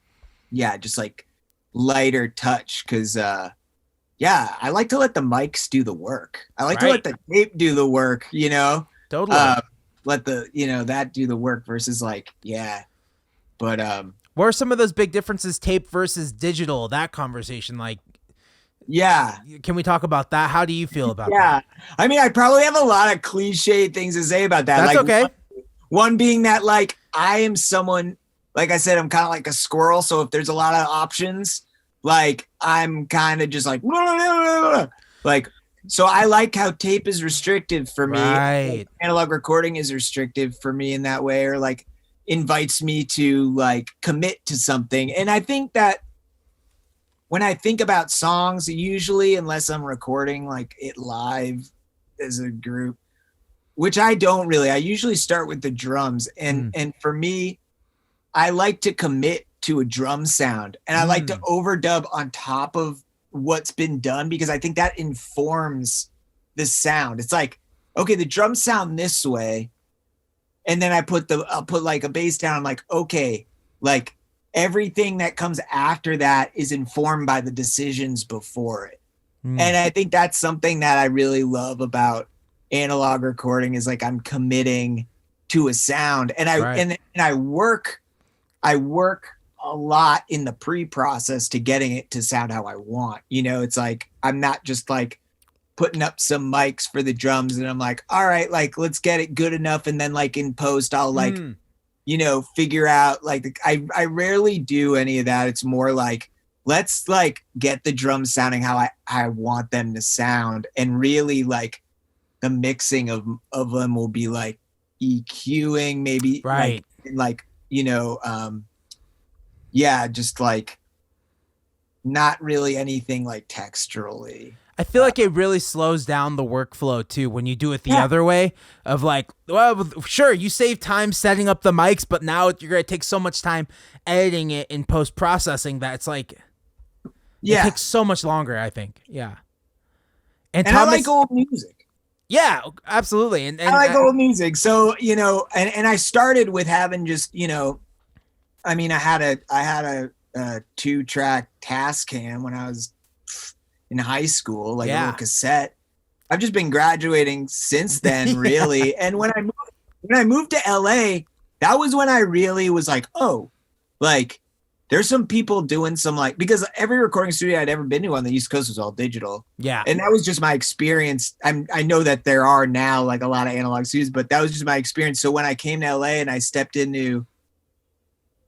[SPEAKER 2] just like lighter touch, because I like to let the mics do the work. I like to let the tape do the work,
[SPEAKER 1] Totally.
[SPEAKER 2] Let the that do the work versus like but
[SPEAKER 1] what are some of those big differences, tape versus digital, that conversation? Like, can we talk about that? How do you feel about that?
[SPEAKER 2] I mean, I probably have a lot of cliche things to say about that.
[SPEAKER 1] That's
[SPEAKER 2] like,
[SPEAKER 1] okay.
[SPEAKER 2] One being that, like, I am someone, like I said, I'm kind of like a squirrel. So if there's a lot of options, like, I'm kind of just like, like, so I like how tape is restrictive for me.
[SPEAKER 1] Right.
[SPEAKER 2] Analog recording is restrictive for me in that way, or like invites me to like commit to something. And I think that when I think about songs, usually, unless I'm recording like it live as a group, which I don't really, I usually start with the drums. And for me, I like to commit to a drum sound, and I like to overdub on top of what's been done, because I think that informs the sound. It's like, okay, the drums sound this way, and then I'll put like a bass down. I'm like, okay, like everything that comes after that is informed by the decisions before it. And I think that's something that I really love about analog recording, is like I'm committing to a sound, and I work a lot in the pre-process to getting it to sound how I want. It's like I'm not just like putting up some mics for the drums and I'm like, all right, like let's get it good enough, and then like in post I'll like figure out, like I rarely do any of that. It's more like, let's like get the drums sounding how I want them to sound, and really like the mixing of them will be like EQing maybe, like just like not really anything like texturally.
[SPEAKER 1] I feel like it really slows down the workflow too when you do it the other way, of like, well, sure, you save time setting up the mics, but now you're going to take so much time editing it in post-processing that it's like, it takes so much longer, I think. Yeah. And Thomas,
[SPEAKER 2] I like old music.
[SPEAKER 1] Yeah, absolutely. And
[SPEAKER 2] I like old music. So, and I started with having just, I mean, I had a 2-track Tascam when I was in high school, like a little cassette. I've just been graduating since then, really. And when I moved to LA, that was when I really was like, oh, like there's some people doing some, like, because every recording studio I'd ever been to on the East Coast was all digital. Yeah. And that was just my experience. I know that there are now like a lot of analog studios, but that was just my experience. So when I came to LA and I stepped into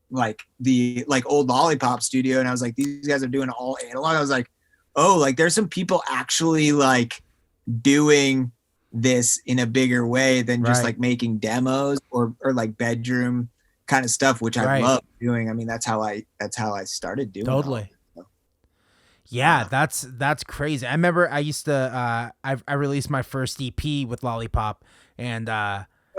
[SPEAKER 2] like the old Lollipop studio, and I was like, these guys are doing all analog. I was like, oh, like there's some people actually like doing this in a bigger way than just like making demos or like bedroom kind of stuff, which I love doing. I mean, that's how I started doing
[SPEAKER 1] totally. Yeah, that's crazy. I remember I used to I released my first EP with Lollipop, and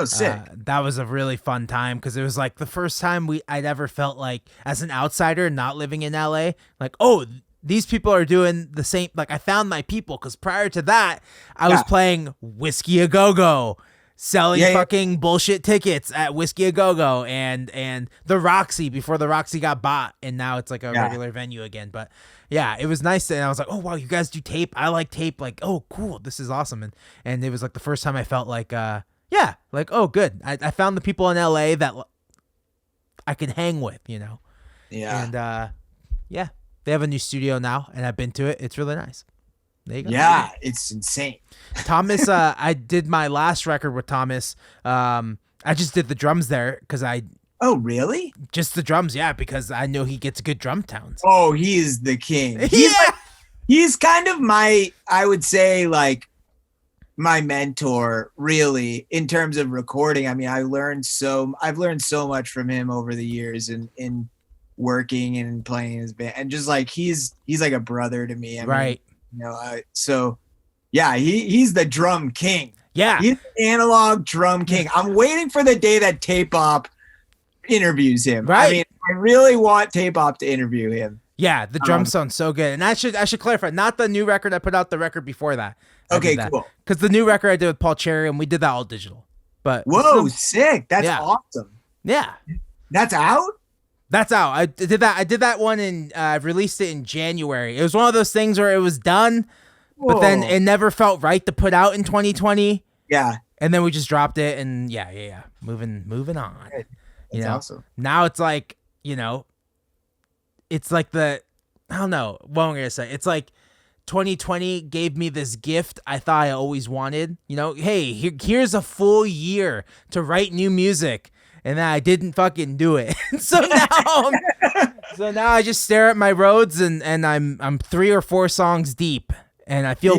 [SPEAKER 2] sick.
[SPEAKER 1] That was a really fun time, because it was like the first time I'd ever felt like, as an outsider not living in LA, like, oh, these people are doing the same. Like, I found my people, because prior to that I was playing Whiskey A Go Go, selling
[SPEAKER 2] Yeah, yeah.
[SPEAKER 1] fucking bullshit tickets at Whiskey A Go Go and the Roxy before the Roxy got bought, and now it's like a
[SPEAKER 2] Yeah.
[SPEAKER 1] regular venue again. But yeah, it was nice, and I was like, oh wow, you guys do tape. I like tape. Like, oh cool, this is awesome. And it was like the first time I felt like yeah, like, oh good, I found the people in LA that I can hang with, you know.
[SPEAKER 2] Yeah.
[SPEAKER 1] And yeah, they have a new studio now, and I've been to it. It's really nice. There you go.
[SPEAKER 2] Yeah, it's insane.
[SPEAKER 1] Thomas, I did my last record with Thomas. I just did the drums there because
[SPEAKER 2] Oh, really?
[SPEAKER 1] just the drums, yeah, because I know he gets good drum towns.
[SPEAKER 2] Oh, he is the king.
[SPEAKER 1] Yeah.
[SPEAKER 2] He's kind of I would say, like, my mentor, really, in terms of recording. I mean, I've learned so much from him over the years in working and playing his band, and just like he's like a brother to me. I
[SPEAKER 1] Right.
[SPEAKER 2] mean, so yeah, he's the drum king.
[SPEAKER 1] Yeah.
[SPEAKER 2] He's the analog drum king. I'm waiting for the day that Tape Op interviews him.
[SPEAKER 1] Right.
[SPEAKER 2] I mean, I really want Tape Op to interview him.
[SPEAKER 1] Yeah, the drums sound so good. And I should clarify, not the new record I put out, the record before that.
[SPEAKER 2] Okay, cool.
[SPEAKER 1] Because the new record I did with Paul Cherry, and we did that all digital. But
[SPEAKER 2] Whoa, sick. That's
[SPEAKER 1] Yeah.
[SPEAKER 2] awesome.
[SPEAKER 1] yeah,
[SPEAKER 2] That's out?
[SPEAKER 1] that's out. I did that one in I released it in January. It was one of those things where it was done, but then
[SPEAKER 2] Whoa.
[SPEAKER 1] it never felt right to put out in 2020.
[SPEAKER 2] Yeah.
[SPEAKER 1] And then we just dropped it, and yeah. Moving on.
[SPEAKER 2] Good.
[SPEAKER 1] You
[SPEAKER 2] That's
[SPEAKER 1] know?
[SPEAKER 2] awesome.
[SPEAKER 1] Now it's like, it's like I don't know what I'm gonna say. It's like 2020 gave me this gift I thought I always wanted. Hey, here's a full year to write new music, and then I didn't fucking do it. so now I just stare at my roads, and I'm 3 or 4 songs deep, and I feel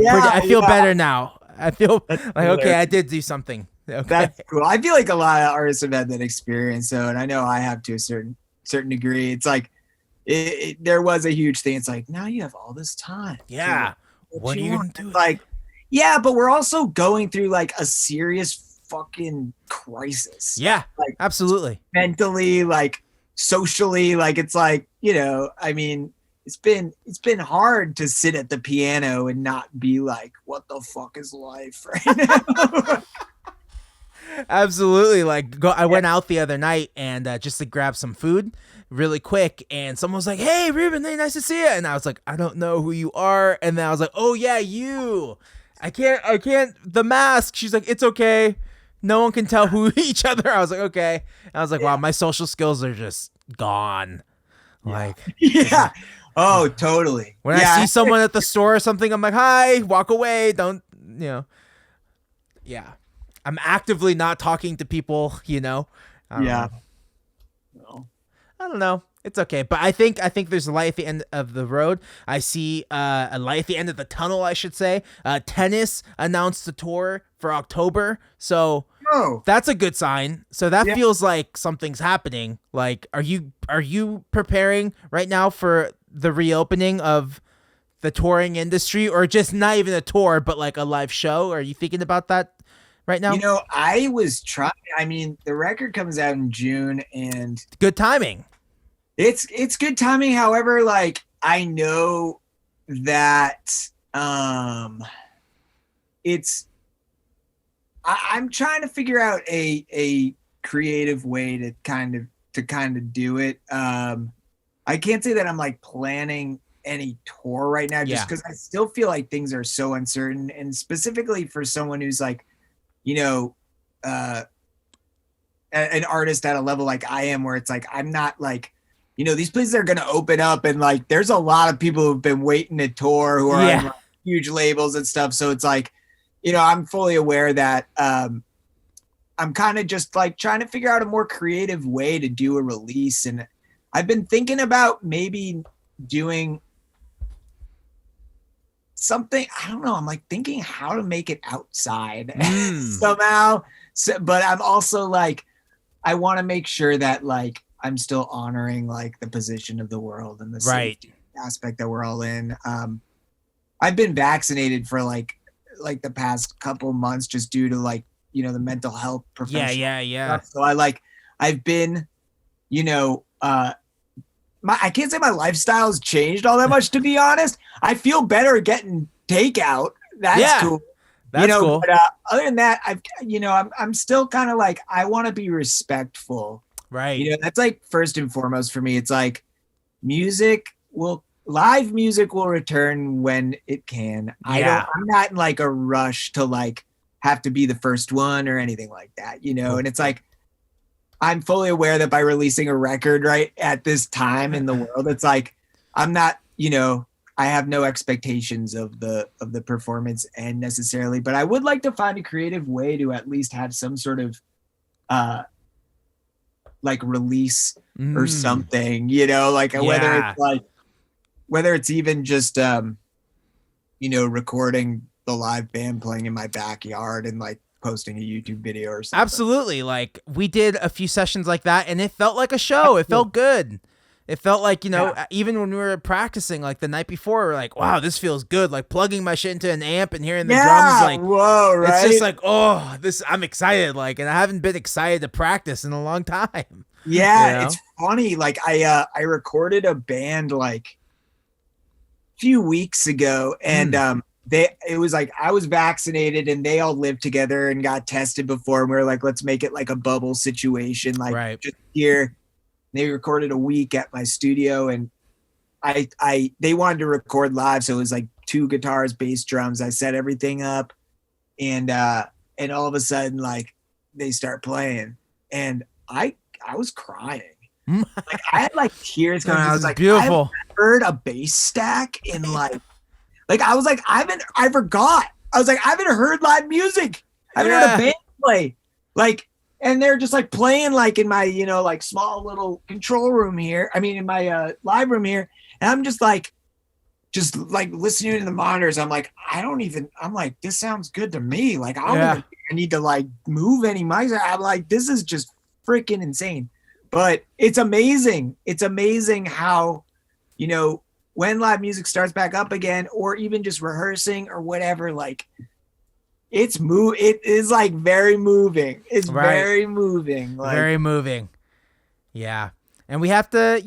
[SPEAKER 1] better now. I feel like, okay, I did do something. Okay.
[SPEAKER 2] That's cool. I feel like a lot of artists have had that experience, though, and I know I have to a certain degree. It's like there was a huge thing. It's like, now you have all this time.
[SPEAKER 1] Yeah. What are you gonna do?
[SPEAKER 2] Like, yeah, but we're also going through like a serious fucking crisis.
[SPEAKER 1] Yeah,
[SPEAKER 2] like,
[SPEAKER 1] absolutely.
[SPEAKER 2] Mentally, like socially, like it's like, I mean, it's been hard to sit at the piano and not be like, what the fuck is life right now?
[SPEAKER 1] Absolutely. I went out the other night and just to grab some food really quick, and someone was like, hey Ruben, hey, nice to see you. And I was like, I don't know who you are. And then I was like, oh yeah, you. I can't the mask. She's like, it's okay, no one can tell who each other. I was like, okay. And I was like, wow, my social skills are just gone. Like,
[SPEAKER 2] yeah. Oh, totally.
[SPEAKER 1] When I see someone at the store or something, I'm like, hi, walk away, don't. Yeah, I'm actively not talking to people,
[SPEAKER 2] Yeah.
[SPEAKER 1] I don't know. It's okay. But I think there's a light at the end of the road. I see a light at the end of the tunnel, I should say. Tennis announced the tour for October. So that's a good sign. So that feels like something's happening. Like, are you preparing right now for the reopening of the touring industry, or just not even a tour, but like a live show? Are you thinking about that right now?
[SPEAKER 2] I was trying. I mean, the record comes out in June, and
[SPEAKER 1] good timing.
[SPEAKER 2] It's good timing. However, like, I know that I'm trying to figure out a creative way to kind of do it. I can't say that I'm like planning any tour right now, just because I still feel like things are so uncertain, and specifically for someone who's like, an artist at a level like I am, where it's like, I'm not like, these places are going to open up, and like, there's a lot of people who've been waiting to tour who are on like, huge labels and stuff. So it's like, I'm fully aware that I'm kind of just like trying to figure out a more creative way to do a release. And I've been thinking about maybe doing something. I don't know. I'm like thinking how to make it outside somehow. So, but I'm also like, I want to make sure that like I'm still honoring like the position of the world and the safety aspect that we're all in. I've been vaccinated for like the past couple months just due to like, the mental health professional.
[SPEAKER 1] Yeah.
[SPEAKER 2] So I've been, I can't say my lifestyle's changed all that much, to be honest. I feel better getting takeout. That's cool.
[SPEAKER 1] That's cool.
[SPEAKER 2] But other than that, I'm still kind of like, I want to be respectful.
[SPEAKER 1] Right.
[SPEAKER 2] That's like first and foremost for me. It's like live music will return when it can.
[SPEAKER 1] Yeah.
[SPEAKER 2] I'm not in like a rush to like have to be the first one or anything like that,
[SPEAKER 1] Cool.
[SPEAKER 2] And it's like, I'm fully aware that by releasing a record right at this time in the world, it's like, I'm not, I have no expectations of the performance end necessarily, but I would like to find a creative way to at least have some sort of like release or something, like whether it's even just recording the live band playing in my backyard and like posting a YouTube video or something.
[SPEAKER 1] Absolutely. Like we did a few sessions like that and it felt like a show. It felt good. It felt like, even when we were practicing like the night before, we're like, wow, this feels good. Like plugging my shit into an amp and hearing the drums, like,
[SPEAKER 2] whoa, right?
[SPEAKER 1] It's just like, I'm excited. Like, and I haven't been excited to practice in a long time.
[SPEAKER 2] Yeah. It's funny. Like I recorded a band like a few weeks ago and, it was like I was vaccinated and they all lived together and got tested before. And we were like, let's make it like a bubble situation. Like just here. They recorded a week at my studio and they wanted to record live. So it was like 2 guitars, bass, drums. I set everything up and all of a sudden like they start playing and I was crying. Like I had like tears coming out. I was like,
[SPEAKER 1] beautiful.
[SPEAKER 2] I heard a bass stack in like I was like, I forgot. I was like, I haven't heard live music. I haven't heard a band play. Like, and they're just like playing like in my, like small little control room here. I mean, in my live room here. And I'm just like listening to the monitors. I'm like, I'm like, this sounds good to me. Like, I don't even need to like move any mics. I'm like, this is just freaking insane. But it's amazing. It's amazing how, when live music starts back up again, or even just rehearsing or whatever, like it is like very moving. It's very moving. Like,
[SPEAKER 1] very moving. Yeah. And we have to,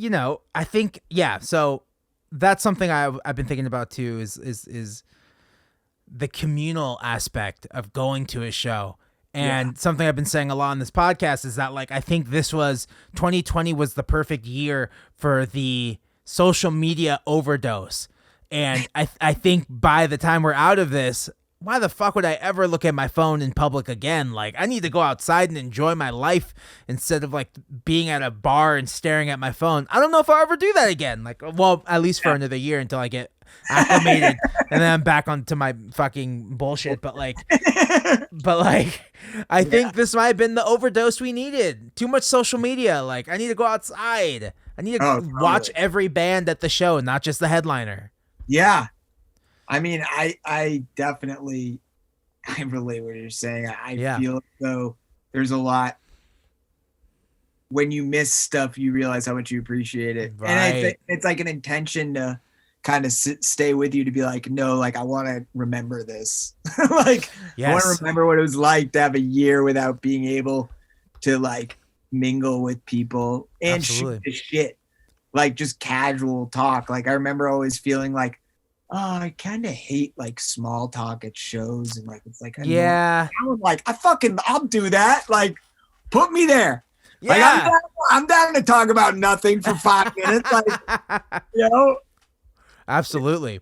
[SPEAKER 1] I think, so that's something I've been thinking about too, is the communal aspect of going to a show. And something I've been saying a lot on this podcast is that like, I think 2020 was the perfect year for the social media overdose. And I think by the time we're out of this, why the fuck would I ever look at my phone in public again? Like I need to go outside and enjoy my life instead of like being at a bar and staring at my phone. I don't know if I'll ever do that again. Like, well, at least for another year until I get acclimated and then I'm back onto my fucking bullshit. But I think this might have been the overdose we needed. Too much social media. Like I need to go outside. I need to watch every band at the show, not just the headliner.
[SPEAKER 2] Yeah. I mean, I definitely, I relate what you're saying. I feel as though there's a lot, when you miss stuff, you realize how much you appreciate it. Right. And I think it's like an intention to kind of stay with you to be like, no, like I want to remember this. Like I want to remember what it was like to have a year without being able to like mingle with people and shoot the shit, like just casual talk. Like I remember always feeling like, oh, I kind of hate like small talk at shows and like it's like I was like I'll do that. Like put me there. Yeah. Like I'm down to talk about nothing for 5 minutes. Like
[SPEAKER 1] Absolutely.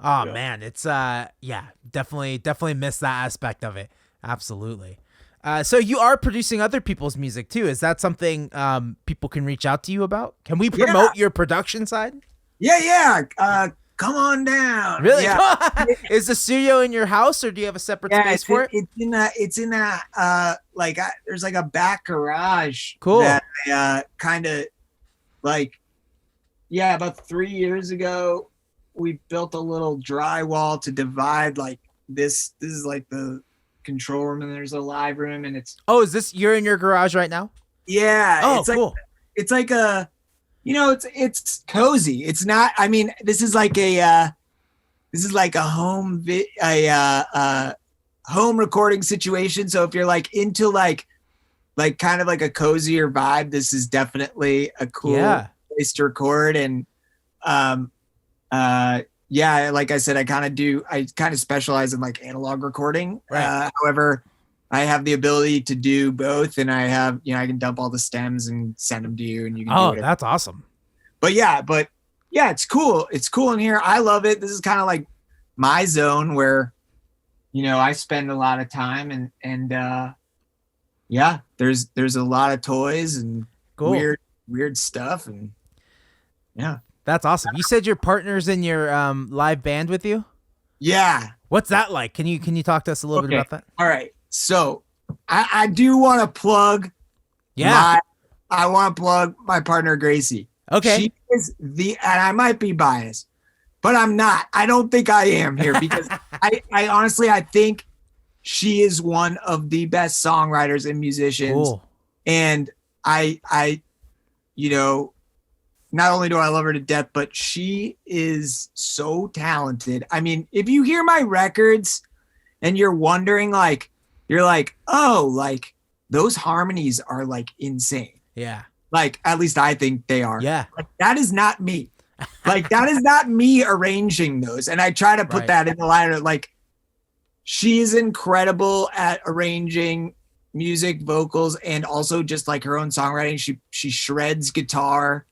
[SPEAKER 1] Oh man, it's definitely miss that aspect of it. Absolutely. So you are producing other people's music too. Is that something people can reach out to you about? Can we promote your production side?
[SPEAKER 2] Yeah. Come on down.
[SPEAKER 1] Really? Yeah. Is the studio in your house or do you have a separate space for it?
[SPEAKER 2] It's in that there's like a back garage.
[SPEAKER 1] Cool.
[SPEAKER 2] That I kind of like, about 3 years ago, we built a little drywall to divide like this. This is like the control room and there's a live room and it's.
[SPEAKER 1] Oh, you're in your garage right now?
[SPEAKER 2] Yeah.
[SPEAKER 1] Oh, cool.
[SPEAKER 2] It's like a, it's cozy. It's not, I mean, this is like a home recording situation. So if you're like into like kind of like a cozier vibe, this is definitely a cool place to record. And yeah, like I said, I kind of specialize in like analog recording.
[SPEAKER 1] Right.
[SPEAKER 2] However, I have the ability to do both, and I have, I can dump all the stems and send them to you, and you can do
[SPEAKER 1] Oh,
[SPEAKER 2] whatever.
[SPEAKER 1] that's awesome.
[SPEAKER 2] But yeah, it's cool. It's cool in here. I love it. This is kind of like my zone where, I spend a lot of time, and yeah, there's a lot of toys and
[SPEAKER 1] Cool.
[SPEAKER 2] weird stuff, and yeah.
[SPEAKER 1] That's awesome. You said your partner's in your live band with you?
[SPEAKER 2] Yeah.
[SPEAKER 1] What's that like? Can you talk to us a little bit about that?
[SPEAKER 2] All right. So I do want to plug
[SPEAKER 1] Yeah.
[SPEAKER 2] I want to plug my partner Gracie.
[SPEAKER 1] Okay.
[SPEAKER 2] She is and I might be biased, but I'm not. I don't think I am here because I honestly, I think she is one of the best songwriters and musicians.
[SPEAKER 1] Cool.
[SPEAKER 2] And not only do I love her to death, but she is so talented. I mean, if you hear my records and you're wondering, like, you're like, oh, like those harmonies are like insane.
[SPEAKER 1] Yeah.
[SPEAKER 2] Like, at least I think they are.
[SPEAKER 1] Yeah.
[SPEAKER 2] Like, that is not me. Like, that is not me arranging those. And I try to put
[SPEAKER 1] Right.
[SPEAKER 2] that in the line of like, she is incredible at arranging music, vocals, and also just like her own songwriting. She shreds guitar.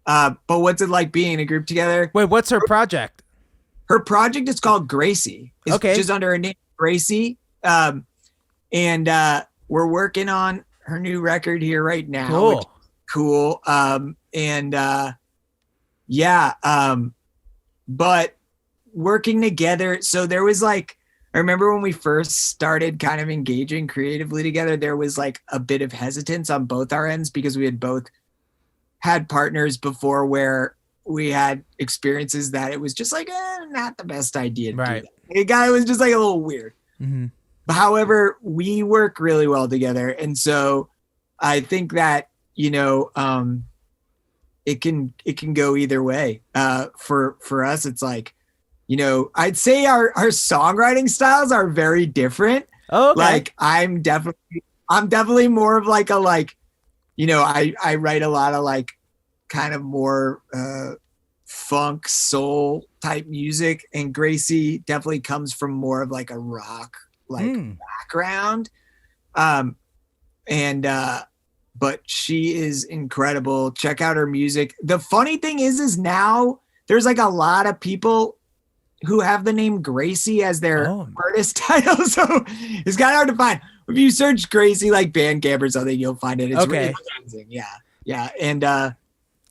[SPEAKER 2] But what's it like being in a group together?
[SPEAKER 1] Wait, what's her project?
[SPEAKER 2] Her project is called Gracie. It's
[SPEAKER 1] Okay.
[SPEAKER 2] just under her name, Gracie. And we're working on her new record here right now.
[SPEAKER 1] Cool.
[SPEAKER 2] Which is cool. But working together. So there was like, I remember when we first started kind of engaging creatively together, there was like a bit of hesitance on both our ends because we had both had partners before where we had experiences that it was just like not the best idea to
[SPEAKER 1] Right.
[SPEAKER 2] do that. It was just like a little weird.
[SPEAKER 1] Mm-hmm.
[SPEAKER 2] However, we work really well together, and so I think that it can go either way. For us, it's like I'd say our songwriting styles are very different.
[SPEAKER 1] Oh, okay.
[SPEAKER 2] Like I'm definitely more of like I write a lot of like kind of more funk soul type music, and Gracie definitely comes from more of like a rock background. But she is incredible. Check out her music. The funny thing is now there's like a lot of people who have the name Gracie as their artist title, so it's kind of hard to find. If you search Gracie like Bandcamp or something, you'll find it. It's really amazing. Yeah. And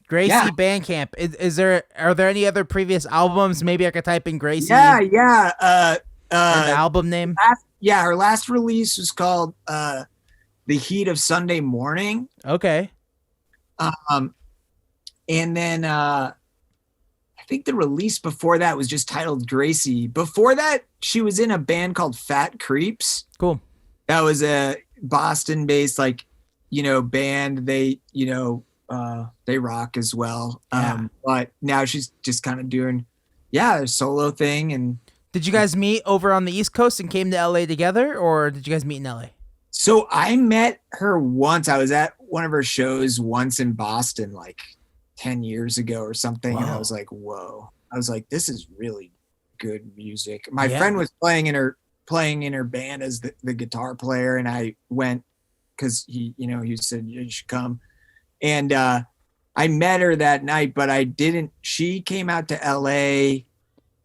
[SPEAKER 1] Gracie Bandcamp. Are there any other previous albums? Maybe I could type in Gracie.
[SPEAKER 2] Yeah.
[SPEAKER 1] An album name.
[SPEAKER 2] Her last release was called "The Heat of Sunday Morning."
[SPEAKER 1] Okay.
[SPEAKER 2] And then I think the release before that was just titled Gracie. Before that, she was in a band called Fat Creeps.
[SPEAKER 1] Cool.
[SPEAKER 2] That was a Boston-based band. They they rock as well. But now she's just kind of doing a solo thing. And
[SPEAKER 1] did you guys meet over on the East Coast and came to LA together, or did you guys meet in LA?
[SPEAKER 2] So I met her once. I was at one of her shows once in Boston, like 10 years ago or something.
[SPEAKER 1] Wow.
[SPEAKER 2] And I was like, whoa. I was like, this is really good music. My friend was playing in her band as the guitar player, and I went because he said you should come. And I met her that night, but I didn't. She came out to LA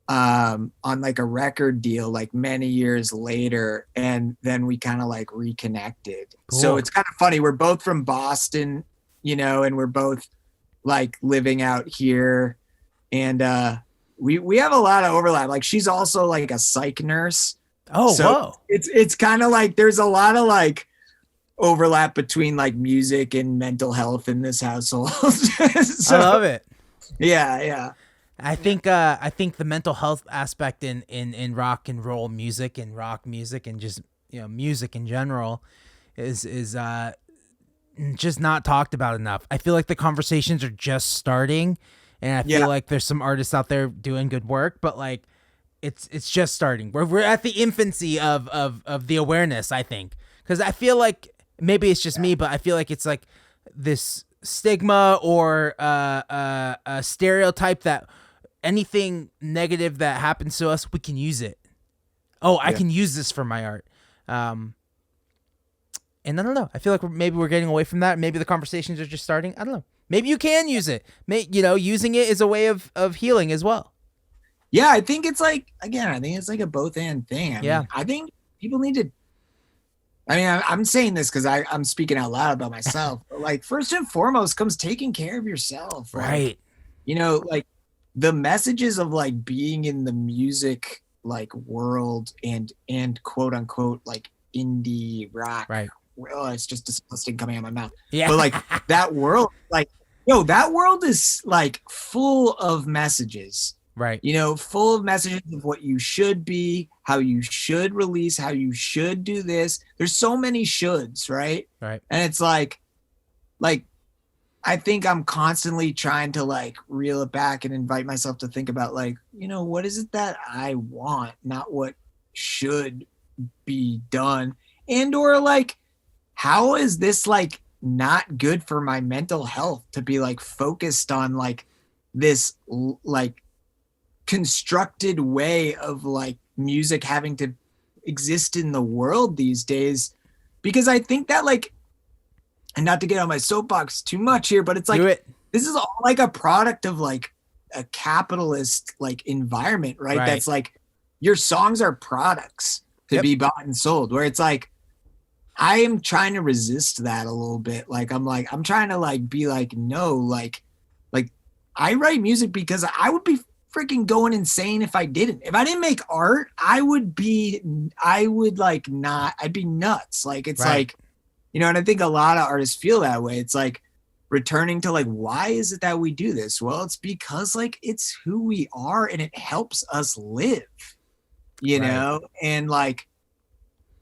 [SPEAKER 2] on like a record deal like many years later, and then we kind of like reconnected.
[SPEAKER 1] Cool.
[SPEAKER 2] So it's kind of funny. We're both from Boston, and we're both like living out here, and we have a lot of overlap. Like she's also like a psych nurse.
[SPEAKER 1] Oh,
[SPEAKER 2] so
[SPEAKER 1] whoa.
[SPEAKER 2] It's kind of like there's a lot of like overlap between like music and mental health in this household. So,
[SPEAKER 1] I love it.
[SPEAKER 2] Yeah.
[SPEAKER 1] I think the mental health aspect in rock and roll music and rock music and just music in general is just not talked about enough. I feel like the conversations are just starting, and I feel like there's some artists out there doing good work, but like it's just starting. We're at the infancy of the awareness, I think, because I feel like maybe it's just me, but I feel like it's like this stigma or a stereotype that anything negative that happens to us, we can use it. Oh, I can use this for my art. And I don't know. I feel like maybe we're getting away from that. Maybe the conversations are just starting. I don't know. Maybe you can use it. Using it is a way of healing as well.
[SPEAKER 2] Yeah, I think it's like, again, I think it's like a both and thing. I mean, I think people need to, I mean, I'm saying this because I'm speaking out loud about myself. But like, first and foremost comes taking care of yourself.
[SPEAKER 1] Right.
[SPEAKER 2] Like, like the messages of like being in the music like world and quote unquote like indie rock.
[SPEAKER 1] Right.
[SPEAKER 2] Oh, it's just disgusting coming out of my mouth.
[SPEAKER 1] Yeah.
[SPEAKER 2] But like that world, like, that world is like full of messages.
[SPEAKER 1] Right.
[SPEAKER 2] Full of messages of what you should be, how you should release, how you should do this. There's so many shoulds, right?
[SPEAKER 1] Right.
[SPEAKER 2] And it's like I think I'm constantly trying to like reel it back and invite myself to think about like, what is it that I want, not what should be done. And or like, how is this like not good for my mental health to be like focused on like this like constructed way of like music having to exist in the world these days? Because I think that like, and not to get on my soapbox too much here, but it's like, this is all like a product of like a capitalist like environment, right? That's like, your songs are products to be bought and sold, where it's like, I am trying to resist that a little bit. Like, I'm trying to like be like, no, like I write music because I would be freaking going insane if I didn't. If I didn't make art, I'd be nuts. Like, it's like, and I think a lot of artists feel that way. It's like returning to like, why is it that we do this? Well, it's because like, it's who we are and it helps us live, and like,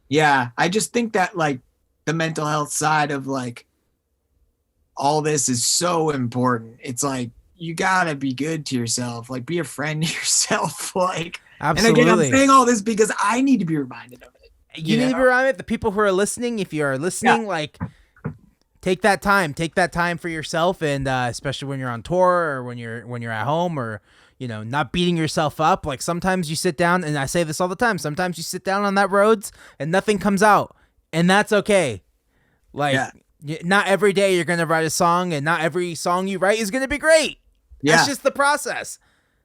[SPEAKER 2] yeah, I just think that like the mental health side of like all this is so important. It's like, you gotta be good to yourself, like be a friend to yourself. Like,
[SPEAKER 1] absolutely.
[SPEAKER 2] And again, I'm saying all this because I need to be reminded of it.
[SPEAKER 1] You need to be reminded. The people who are listening, if you are listening, like take that time for yourself. And especially when you're on tour or when you're at home or, not beating yourself up. Like sometimes you sit down, and I say this all the time, sometimes you sit down on that roads and nothing comes out, and that's okay. Like not every day you're going to write a song, and not every song you write is going to be great. That's just the process.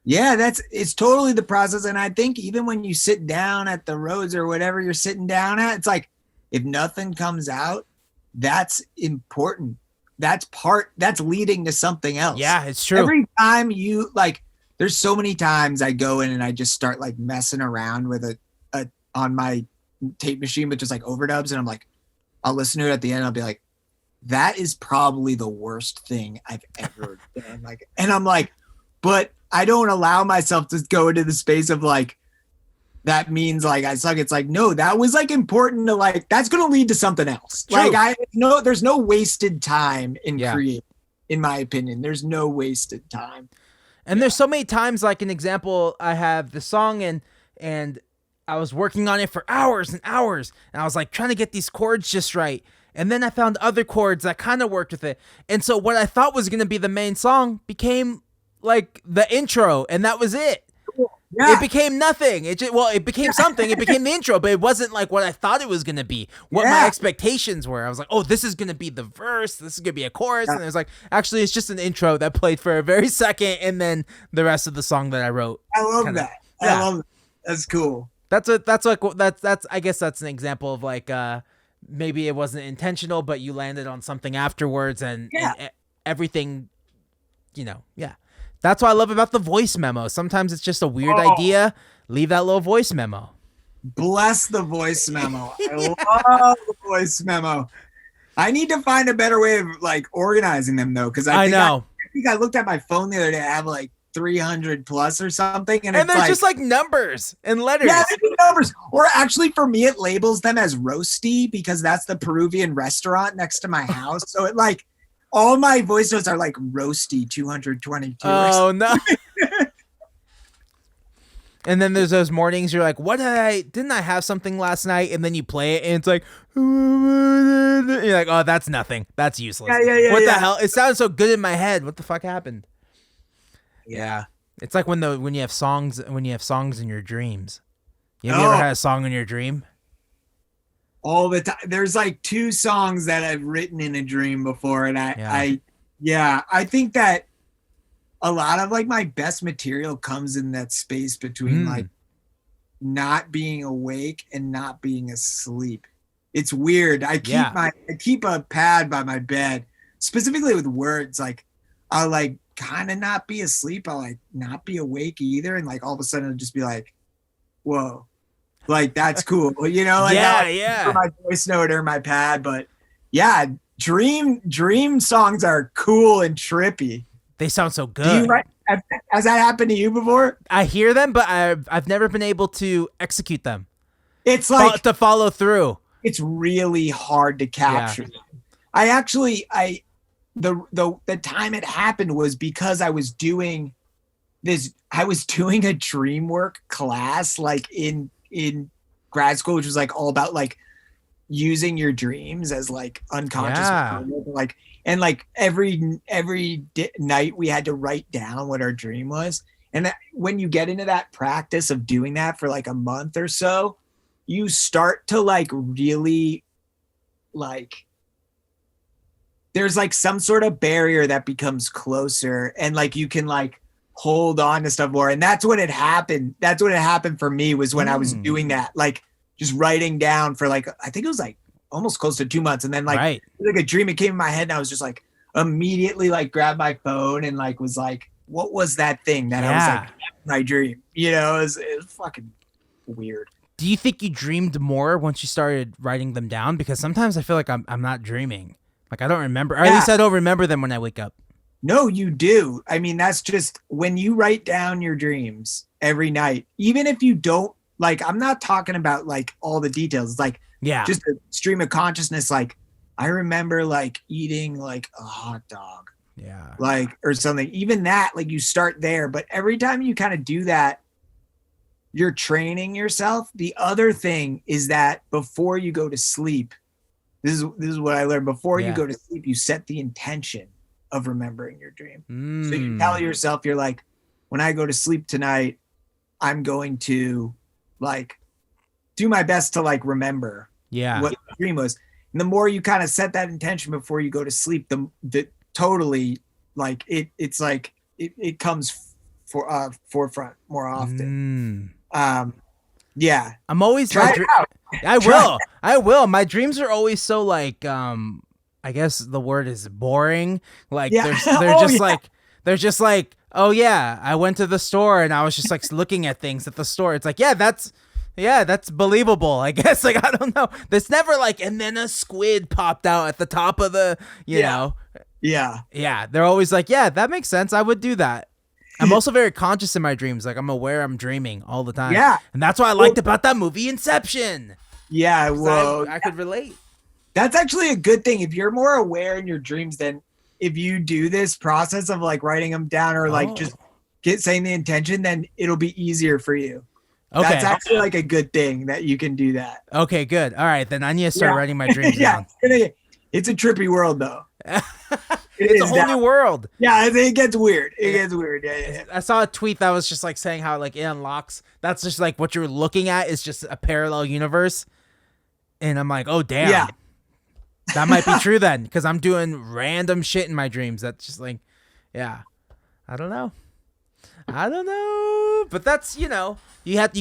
[SPEAKER 2] Yeah, it's totally the process. And I think even when you sit down at the roads or whatever you're sitting down at, it's like, if nothing comes out, that's important. That's leading to something else.
[SPEAKER 1] Yeah, it's true.
[SPEAKER 2] Every time you like, there's so many times I go in and I just start like messing around with on my tape machine with just like overdubs. And I'm like, I'll listen to it at the end. I'll be like, that is probably the worst thing I've ever done. Like, and I'm like, but I don't allow myself to go into the space of like, that means like I suck. It's like, no, that was like important to like, that's going to lead to something else.
[SPEAKER 1] True.
[SPEAKER 2] Like there's no wasted time in creating, in my opinion. There's no wasted time.
[SPEAKER 1] And there's so many times, like an example, I have the song and I was working on it for hours and hours, and I was like trying to get these chords just right. And then I found other chords that kind of worked with it. And so what I thought was going to be the main song became like the intro, and that was it. Yeah. It became nothing. It became something. It became the intro, but it wasn't like what I thought it was going to be, what my expectations were. I was like, oh, this is going to be the verse. This is going to be a chorus. And it was like, actually, it's just an intro that played for a very second, and then the rest of the song that I wrote.
[SPEAKER 2] I love that. I love that. That's cool.
[SPEAKER 1] I guess that's an example of like, maybe it wasn't intentional, but you landed on something afterwards, and everything, That's what I love about the voice memo. Sometimes it's just a weird idea. Leave that little voice memo.
[SPEAKER 2] Bless the voice memo. I love the voice memo. I need to find a better way of like organizing them though, because I think I looked at my phone the other day. I have like 300 plus or something, and it's
[SPEAKER 1] there's just like numbers and letters.
[SPEAKER 2] Yeah, numbers. Or actually, for me, it labels them as roasty because that's the Peruvian restaurant next to my house. So it like. All my voice notes are like roasty 222.
[SPEAKER 1] Oh no. And then there's those mornings you're like, didn't I have something last night? And then you play it and it's like, you're like, oh, that's nothing. That's useless. Yeah, what the hell? It sounds so good in my head. What the fuck happened?
[SPEAKER 2] Yeah.
[SPEAKER 1] It's like when you have songs in your dreams. Have you ever
[SPEAKER 2] Oh,
[SPEAKER 1] had a song in your dream?
[SPEAKER 2] all the time. There's like two songs that I've written in a dream before, and
[SPEAKER 1] Yeah.
[SPEAKER 2] yeah, I think that a lot of like my best material comes in that space between like
[SPEAKER 1] Mm.
[SPEAKER 2] not being awake and not being asleep. It's weird.
[SPEAKER 1] Yeah.
[SPEAKER 2] I keep a pad by my bed, specifically with words. Like I'll like kind of not be asleep. I'll like not be awake either, and like all of a sudden I'll just be like, "Whoa, like that's cool," you know? Like I
[SPEAKER 1] Yeah,
[SPEAKER 2] like for
[SPEAKER 1] yeah.
[SPEAKER 2] my voice note or my pad, but yeah, dream songs are cool and trippy.
[SPEAKER 1] They sound so
[SPEAKER 2] Do you
[SPEAKER 1] good.
[SPEAKER 2] write? Has that happened to you before?
[SPEAKER 1] I hear them, but I've never been able to execute them.
[SPEAKER 2] It's like
[SPEAKER 1] To follow through.
[SPEAKER 2] it's really hard to
[SPEAKER 1] Yeah.
[SPEAKER 2] capture. I actually I the time it happened was because I was doing a dream work class like in grad school, which was like all about like using your dreams as like unconscious
[SPEAKER 1] Yeah.
[SPEAKER 2] memory, like and like night we had to write down what our dream was. And when you get into that practice of doing that for like a month or so, you start to like really like there's like some sort of barrier that becomes closer, and like you can like hold on to stuff more. And that's what had happened. That's what had happened for me was when I was
[SPEAKER 1] Mm.
[SPEAKER 2] doing that, like just writing down for like, I think it was like almost close to 2 months. And then
[SPEAKER 1] Right.
[SPEAKER 2] like a dream, it came in my head and I was just like immediately like grabbed my phone and like was like, what was that thing that I was like,
[SPEAKER 1] Yeah.
[SPEAKER 2] my dream, you know, it was fucking weird.
[SPEAKER 1] Do you think you dreamed more once you started writing them down? Because sometimes I feel like I'm not dreaming. Like I don't remember. Or at
[SPEAKER 2] Yeah.
[SPEAKER 1] least I don't remember them when I wake up.
[SPEAKER 2] No, you do. I mean, that's just when you write down your dreams every night, even if you don't like, I'm not talking about like all the details. It's like
[SPEAKER 1] Yeah.
[SPEAKER 2] just a stream of consciousness. Like, I remember like eating like a hot dog,
[SPEAKER 1] Yeah.
[SPEAKER 2] like, or something. Even that, like, you start there. But every time you kind of do that, you're training yourself. The other thing is that before you go to sleep, this is what I learned. Before you
[SPEAKER 1] Yeah.
[SPEAKER 2] go to sleep, you set the intention of remembering your dream. So you
[SPEAKER 1] Mm.
[SPEAKER 2] tell yourself, you're like, when I go to sleep tonight, I'm going to like do my best to like remember
[SPEAKER 1] Yeah.
[SPEAKER 2] what the dream was. And the more you kind of set that intention before you go to sleep, the totally like it's like it comes for forefront more often. Yeah.
[SPEAKER 1] I'm always
[SPEAKER 2] Try it out.
[SPEAKER 1] I will. I will. My dreams are always so like I guess the word is boring. Like
[SPEAKER 2] Yeah.
[SPEAKER 1] they're
[SPEAKER 2] Oh,
[SPEAKER 1] just
[SPEAKER 2] yeah.
[SPEAKER 1] like they're just like, "Oh yeah, I went to the store and I was just like looking at things at the store." It's like, yeah, that's believable. I guess like I don't know. There's never like and then a squid popped out at the top of the, you
[SPEAKER 2] Yeah.
[SPEAKER 1] know.
[SPEAKER 2] Yeah.
[SPEAKER 1] Yeah, they're always like, "Yeah, that makes sense. I would do that." I'm also very conscious in my dreams. Like I'm aware I'm dreaming all the time.
[SPEAKER 2] Yeah.
[SPEAKER 1] And that's what I liked about that movie Inception.
[SPEAKER 2] Yeah.
[SPEAKER 1] 'Cause
[SPEAKER 2] Whoa.
[SPEAKER 1] I could relate.
[SPEAKER 2] That's actually a good thing. If you're more aware in your dreams, then if you do this process of like writing them down or like just saying the intention, then it'll be easier for you.
[SPEAKER 1] Okay.
[SPEAKER 2] That's actually like a good thing that you can do that.
[SPEAKER 1] Okay, good. All right, then I need to start writing my dreams
[SPEAKER 2] Yeah.
[SPEAKER 1] down.
[SPEAKER 2] It's a trippy world though.
[SPEAKER 1] It's a whole new world.
[SPEAKER 2] Yeah, it gets weird. It gets weird. Yeah.
[SPEAKER 1] I saw a tweet that was just like saying how like it unlocks. That's just like what you're looking at is just a parallel universe, and I'm like, oh damn,
[SPEAKER 2] Yeah.
[SPEAKER 1] that might be true then, because I'm doing random shit in my dreams. That's just like, yeah, I don't know, but that's you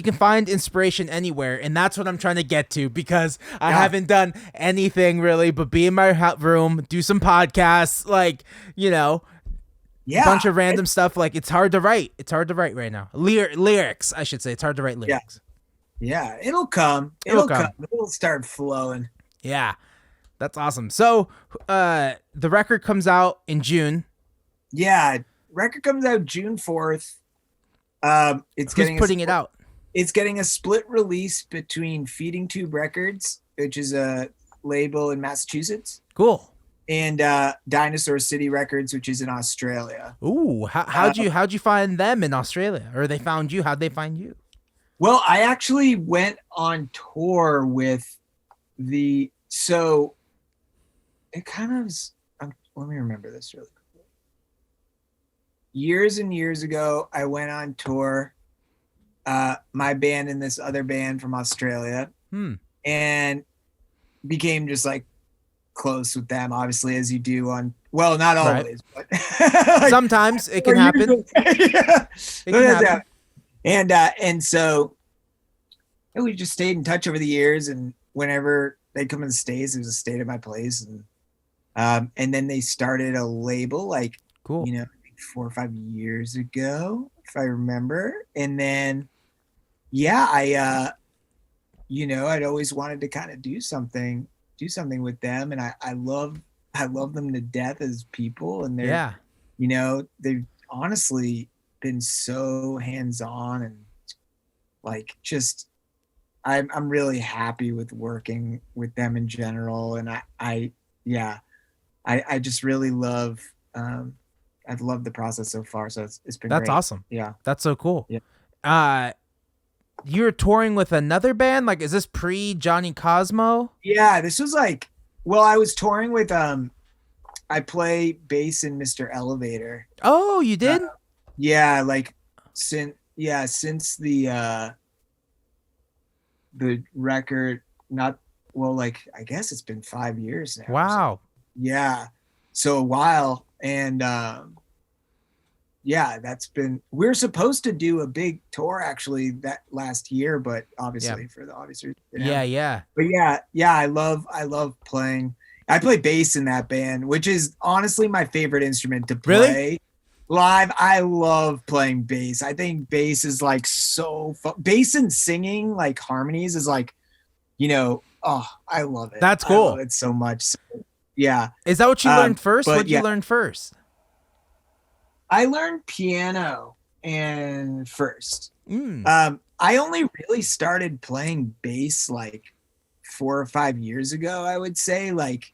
[SPEAKER 1] can find inspiration anywhere, and that's what I'm trying to get to because I haven't done anything really but be in my room, do some podcasts, like
[SPEAKER 2] Yeah.
[SPEAKER 1] bunch of random stuff. Like it's hard to write. It's hard to write right now. Lyrics, I should say. It's hard to write lyrics.
[SPEAKER 2] Yeah. It'll come. It'll come. It'll start flowing.
[SPEAKER 1] Yeah, that's awesome. So, the record comes out in June.
[SPEAKER 2] Yeah. Record comes out June 4th. It's
[SPEAKER 1] Who's
[SPEAKER 2] getting
[SPEAKER 1] putting it out?
[SPEAKER 2] It's getting a split release between Feeding Tube Records, which is a label in Massachusetts,
[SPEAKER 1] Cool.
[SPEAKER 2] and Dinosaur City Records, which is in Australia.
[SPEAKER 1] Ooh, how'd you find them in Australia, or they found you? How'd they find you?
[SPEAKER 2] Well, I actually went on tour with so it kind of let me remember this really quickly. years and years ago, I went on tour, my band and this other band from Australia, and became just like close with them, obviously, as you do on, well, not always, but
[SPEAKER 1] like, sometimes it can happen.
[SPEAKER 2] Yeah. It can happen. And so we just stayed in touch over the years, and whenever they come in the States, it was a stayed at my place, and then they started a label like,
[SPEAKER 1] cool,
[SPEAKER 2] 4 or 5 years ago, if I remember. And then, yeah, I'd always wanted to kind of do something with them, and I love them to death as people, and they're, they've honestly been so hands-on, and like, just I'm really happy with working with them in general, and I just really love, I've loved the process so far, so it's been
[SPEAKER 1] That's
[SPEAKER 2] great.
[SPEAKER 1] awesome.
[SPEAKER 2] Yeah,
[SPEAKER 1] that's so cool.
[SPEAKER 2] Yeah.
[SPEAKER 1] You're touring with another band? Like, is this pre Jonny Kosmo?
[SPEAKER 2] Yeah, this was like, well, I was touring with, I play bass in Mr. Elevator.
[SPEAKER 1] Oh, you did?
[SPEAKER 2] Yeah, like since the record, not, well, like, I guess it's been 5 years now.
[SPEAKER 1] Wow.
[SPEAKER 2] Yeah, so a while. And yeah, we're supposed to do a big tour actually that last year, but obviously for the obvious reasons.
[SPEAKER 1] Yeah.
[SPEAKER 2] But yeah, I love playing. I play bass in that band, which is honestly my favorite instrument to play live. I love playing bass. I think bass is like so fun. Bass and singing, like harmonies, is like, I love it.
[SPEAKER 1] That's cool.
[SPEAKER 2] I love it so much. So, yeah.
[SPEAKER 1] Is that what you learned first? What did you learn first?
[SPEAKER 2] I learned piano first. I only really started playing bass like 4 or 5 years ago, I would say. Like,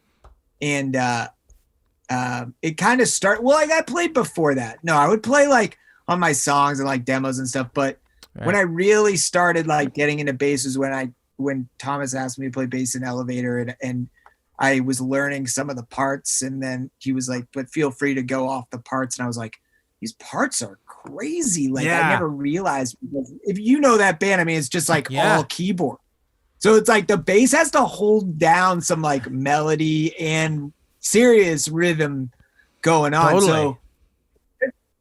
[SPEAKER 2] and it kind of started. Well, like, I played before that. No, I would play like on my songs and like demos and stuff. But when I really started like getting into bass was when Thomas asked me to play bass in Elevator, and I was learning some of the parts, and then he was like, "But feel free to go off the parts." And I was like, "These parts are crazy!" Like, I never realized, because if you know that band, I mean, it's just like all keyboard. So it's like the bass has to hold down some like melody and serious rhythm going on. Totally. So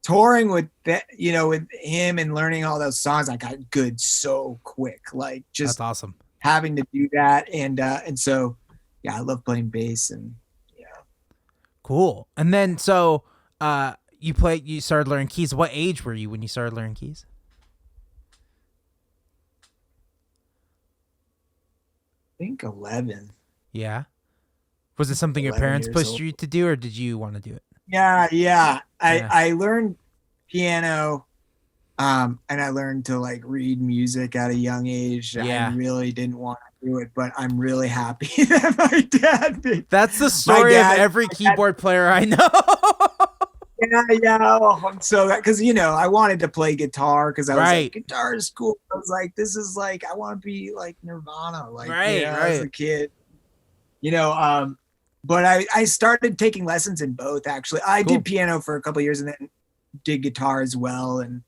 [SPEAKER 2] touring with that, with him and learning all those songs, I got good so quick. Like, just
[SPEAKER 1] that's awesome.
[SPEAKER 2] Having to do that, and so yeah, I love playing bass, and
[SPEAKER 1] cool. And then so you started learning keys. What age were you when you started learning keys?
[SPEAKER 2] I think 11.
[SPEAKER 1] Yeah. Was it something your parents pushed you to do, or did you want to do it?
[SPEAKER 2] Yeah. I learned piano, and I learned to like read music at a young age. I really didn't want to do it, but I'm really happy that my dad did.
[SPEAKER 1] That's the story of every keyboard player I know.
[SPEAKER 2] Yeah. So that, because I wanted to play guitar, because I was like, guitar is cool. I was like, this is like, I want to be like Nirvana, like as a kid, but I started taking lessons in both. Actually, I did piano for a couple of years, and then did guitar as well. And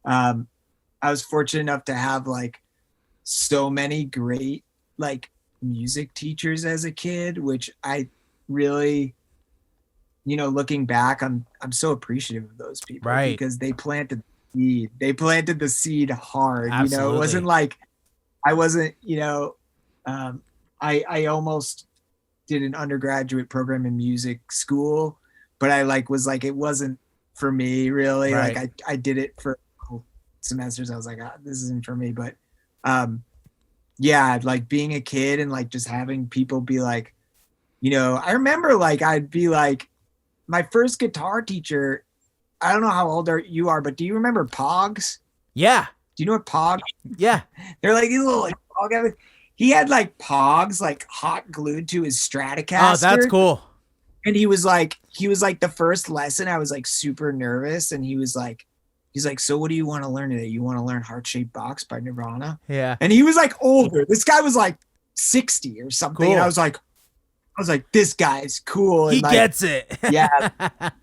[SPEAKER 2] I was fortunate enough to have like so many great like music teachers as a kid, which I really, looking back, I'm so appreciative of those people, because they planted the seed. They planted the seed hard.
[SPEAKER 1] Absolutely.
[SPEAKER 2] It wasn't like I wasn't, I almost did an undergraduate program in music school, but I was it wasn't for me really. Like I did it for semesters. I was like, this isn't for me. But like being a kid and like just having people be like, I remember like I'd be like, my first guitar teacher, I don't know how old you are, but do you remember Pogs?
[SPEAKER 1] Yeah.
[SPEAKER 2] Do you know what Pogs?
[SPEAKER 1] Yeah.
[SPEAKER 2] They're like these little like Pog. He had like Pogs like hot glued to his Stratocaster.
[SPEAKER 1] Oh, that's cool.
[SPEAKER 2] And he was like the first lesson, I was like super nervous, and he's like, so what do you want to learn today? You want to learn Heart Shaped Box by Nirvana?
[SPEAKER 1] Yeah.
[SPEAKER 2] And he was like older. This guy was like 60 or something. Cool. And I was like, was like, this guy's cool.
[SPEAKER 1] He
[SPEAKER 2] And like,
[SPEAKER 1] gets it.
[SPEAKER 2] yeah,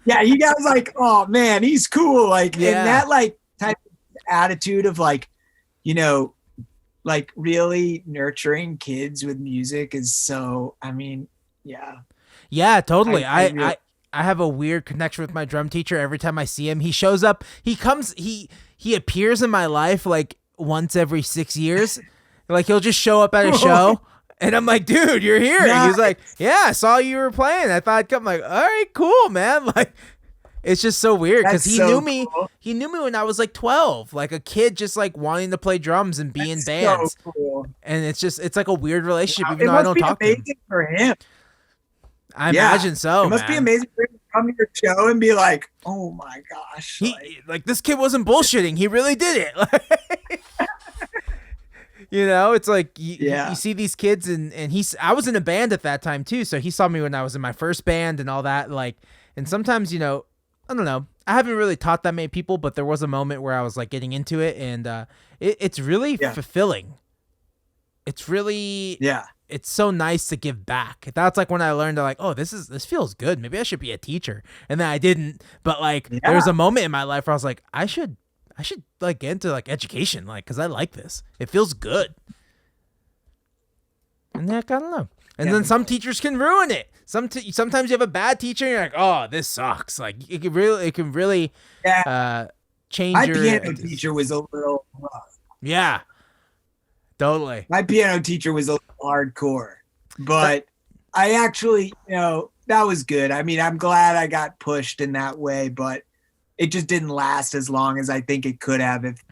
[SPEAKER 2] yeah, you guys like, oh man, he's cool. Like,
[SPEAKER 1] Yeah.
[SPEAKER 2] and that like type of attitude of like, you know, like really nurturing kids with music is so, I mean, yeah.
[SPEAKER 1] Yeah, totally.
[SPEAKER 2] I
[SPEAKER 1] I,
[SPEAKER 2] really,
[SPEAKER 1] I have a weird connection with my drum teacher. Every time I see him, he shows up. He appears in my life like once every 6 years. Like he'll just show up at a show, and I'm like, dude, you're here. And he's like, yeah, I saw you were playing. I thought I'd come. I'm like, all right, cool, man. Like, it's just so weird because
[SPEAKER 2] That's
[SPEAKER 1] he
[SPEAKER 2] so
[SPEAKER 1] knew me.
[SPEAKER 2] cool.
[SPEAKER 1] He knew me when I was like 12, like a kid, just like wanting to play drums and be in
[SPEAKER 2] That's
[SPEAKER 1] bands.
[SPEAKER 2] so cool.
[SPEAKER 1] And it's like a weird relationship,
[SPEAKER 2] Wow,
[SPEAKER 1] even
[SPEAKER 2] it
[SPEAKER 1] though I
[SPEAKER 2] must
[SPEAKER 1] don't
[SPEAKER 2] be
[SPEAKER 1] talk to him.
[SPEAKER 2] amazing for him.
[SPEAKER 1] I
[SPEAKER 2] Yeah.
[SPEAKER 1] imagine so.
[SPEAKER 2] It must be
[SPEAKER 1] man.
[SPEAKER 2] amazing for him to come to your show and be like, oh my gosh.
[SPEAKER 1] Like this kid wasn't bullshitting. He really did it. You know, it's like you see these kids and I was in a band at that time too. So he saw me when I was in my first band and all that. Like, and sometimes, you know, I don't know. I haven't really taught that many people, but there was a moment where I was like getting into it and it's really fulfilling. It's really, it's so nice to give back. That's like when I learned like, oh, this feels good. Maybe I should be a teacher. And then I didn't, but like there was a moment in my life where I was like, I should like get into like education, like, cause I like this. It feels good. And like, I don't know. And then some teachers can ruin it. Sometimes you have a bad teacher and you're like, oh, this sucks. Like it can really change
[SPEAKER 2] my
[SPEAKER 1] your
[SPEAKER 2] piano teacher was a little rough.
[SPEAKER 1] Yeah. Totally.
[SPEAKER 2] My piano teacher was a little hardcore, but I actually, you know, that was good. I mean, I'm glad I got pushed in that way, but it just didn't last as long as I think it could have if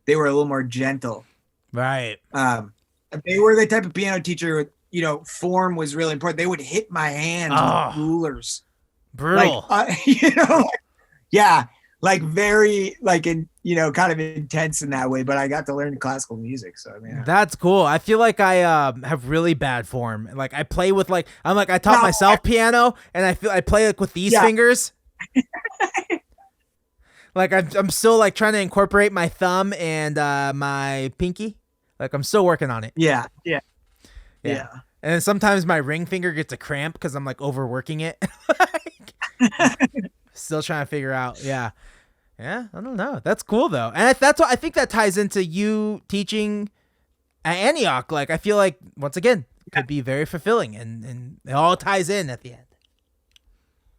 [SPEAKER 2] they were a little more gentle.
[SPEAKER 1] Right.
[SPEAKER 2] They were the type of piano teacher, you know, form was really important. They would hit my hands with rulers.
[SPEAKER 1] Brutal.
[SPEAKER 2] Like, you know, like very, like, in, you know, kind of intense in that way, but I got to learn classical music. So, I mean,
[SPEAKER 1] that's cool. I feel like I have really bad form. Like I play with like, I taught myself piano and I play like with these fingers. Like I'm still like trying to incorporate my thumb and my pinky. Like I'm still working on it.
[SPEAKER 2] Yeah.
[SPEAKER 1] And then sometimes my ring finger gets a cramp because I'm like overworking it. Still trying to figure out. Yeah. I don't know. That's cool though, and that's what I think that ties into you teaching at Antioch. Like I feel like once again it could be very fulfilling, and it all ties in at the end.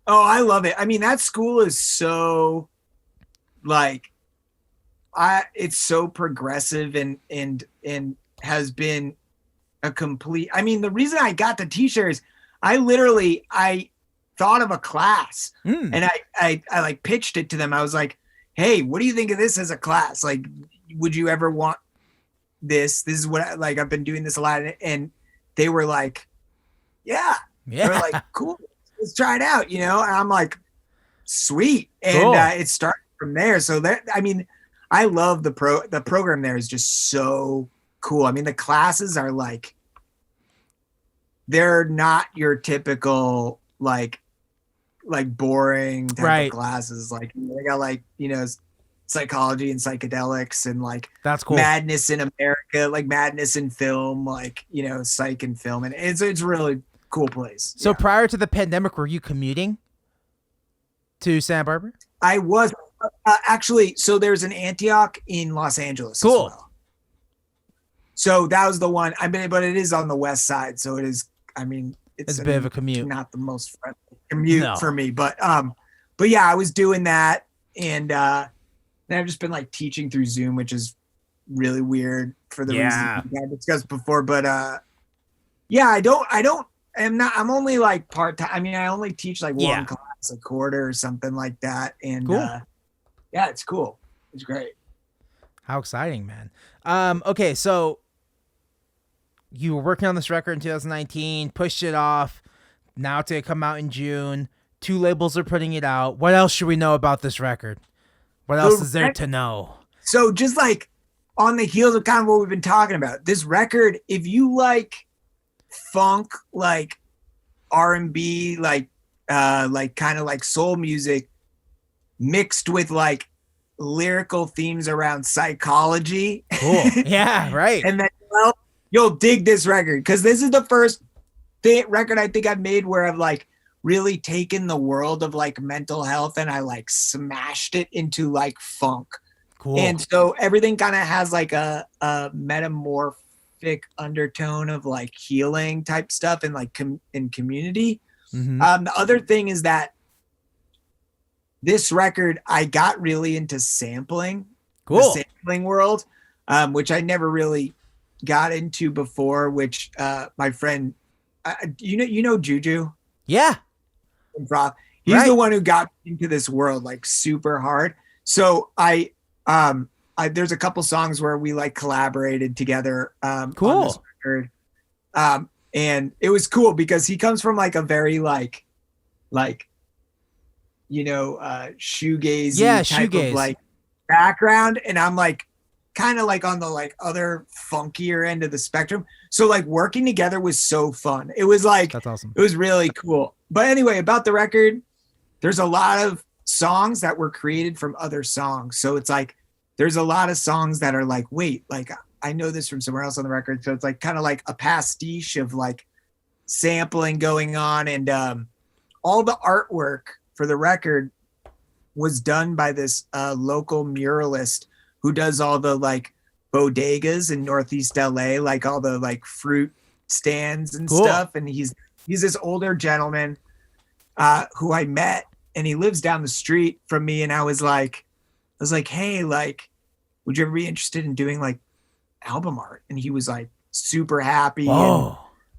[SPEAKER 2] Oh, I love it. I mean, that school is so like it's so progressive and has been a complete. I mean, the reason I got the t-shirts, I thought of a class and I like pitched it to them. I was like, hey, what do you think of this as a class? Like, would you ever want this? This is what like I've been doing this a lot, and they were like, yeah. They're like, cool, let's try it out, you know. And I'm like, sweet, and
[SPEAKER 1] cool.
[SPEAKER 2] It started from there. So that, I mean, I love the program there is just so cool. I mean, the classes are like, they're not your typical like boring type of classes. Like they got like, you know, psychology and psychedelics and like
[SPEAKER 1] that's cool.
[SPEAKER 2] Madness in America, like madness in film, like, you know, psych and film, and it's a really cool place.
[SPEAKER 1] So prior to the pandemic, were you commuting to Santa Barbara?
[SPEAKER 2] I was actually. So there's an Antioch in Los Angeles.
[SPEAKER 1] Cool.
[SPEAKER 2] As well. So that was the one. I mean, but it is on the west side, so it is. I mean, it's
[SPEAKER 1] a bit of a commute.
[SPEAKER 2] Not the most friendly commute for me, but yeah, I was doing that, and then I've just been like teaching through Zoom, which is really weird for the reasons I discussed before. But I'm only like part time. I mean, I only teach like one class a quarter or something like that, and it's cool. It's great.
[SPEAKER 1] How exciting, man. Okay, so you were working on this record in 2019, pushed it off. Now it's going to come out in June. 2 labels are putting it out. What else should we know about this record? What else is there to know?
[SPEAKER 2] So just like on the heels of kind of what we've been talking about, this record, if you like funk, like R&B, like kind of like soul music mixed with like lyrical themes around psychology.
[SPEAKER 1] Cool. Yeah, right.
[SPEAKER 2] And then, well, you'll dig this record because this is the first record I think I've made where I've like really taken the world of like mental health and I like smashed it into like funk.
[SPEAKER 1] Cool.
[SPEAKER 2] And so everything kind of has like a metamorphic undertone of like healing type stuff and like in community.
[SPEAKER 1] Mm-hmm.
[SPEAKER 2] The other thing is that this record, I got really into sampling, the
[SPEAKER 1] Cool.
[SPEAKER 2] sampling world, which I never really got into before, which my friend, you know Juju
[SPEAKER 1] Yeah.
[SPEAKER 2] from Froth. He's the
[SPEAKER 1] Right.
[SPEAKER 2] one who got into this world like super hard. So there's a couple songs where we like collaborated together on this
[SPEAKER 1] Cool.
[SPEAKER 2] record. And it was cool because he comes from like a very like shoegazy
[SPEAKER 1] Yeah,
[SPEAKER 2] type of
[SPEAKER 1] shoegaze.
[SPEAKER 2] like background, and I'm like kind of like on the like other funkier end of the spectrum. So like working together was so fun. It was like
[SPEAKER 1] That's awesome.
[SPEAKER 2] it was really cool. But anyway, about the record, there's a lot of songs that were created from other songs. So it's like there's a lot of songs that are like, wait, like I know this from somewhere else on the record. So it's like kind of like a pastiche of like sampling going on, and all the artwork for the record was done by this local muralist who does all the like bodegas in Northeast LA, like all the like fruit stands and
[SPEAKER 1] Cool.
[SPEAKER 2] stuff. And he's this older gentleman who I met, and he lives down the street from me. And I was like, hey, like, would you ever be interested in doing like album art? And he was like super happy.
[SPEAKER 1] Whoa.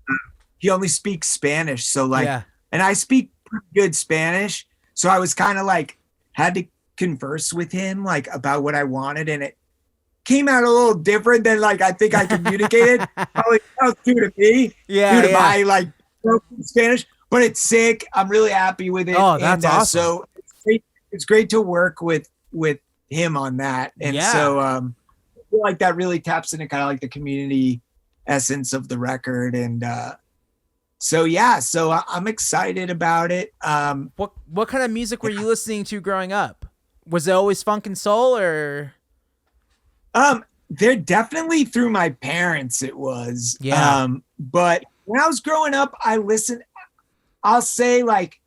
[SPEAKER 2] And he only speaks Spanish. So like,
[SPEAKER 1] Yeah.
[SPEAKER 2] and I speak pretty good Spanish. So I was kind of like, had to converse with him like about what I wanted. And it came out a little different than like I think I communicated. Probably due to me,
[SPEAKER 1] Yeah.
[SPEAKER 2] due to
[SPEAKER 1] Yeah.
[SPEAKER 2] my like broken Spanish, but it's sick. I'm really happy with it.
[SPEAKER 1] Oh, that's
[SPEAKER 2] and,
[SPEAKER 1] awesome.
[SPEAKER 2] So it's great to work with him on that. And
[SPEAKER 1] Yeah.
[SPEAKER 2] so I feel like that really taps into kind of like the community essence of the record. And so yeah, so I'm excited about it.
[SPEAKER 1] What kind of music were you listening to growing up? Was it always funk and soul, or?
[SPEAKER 2] They're definitely through my parents. It was,
[SPEAKER 1] Yeah.
[SPEAKER 2] but when I was growing up, I'll say like,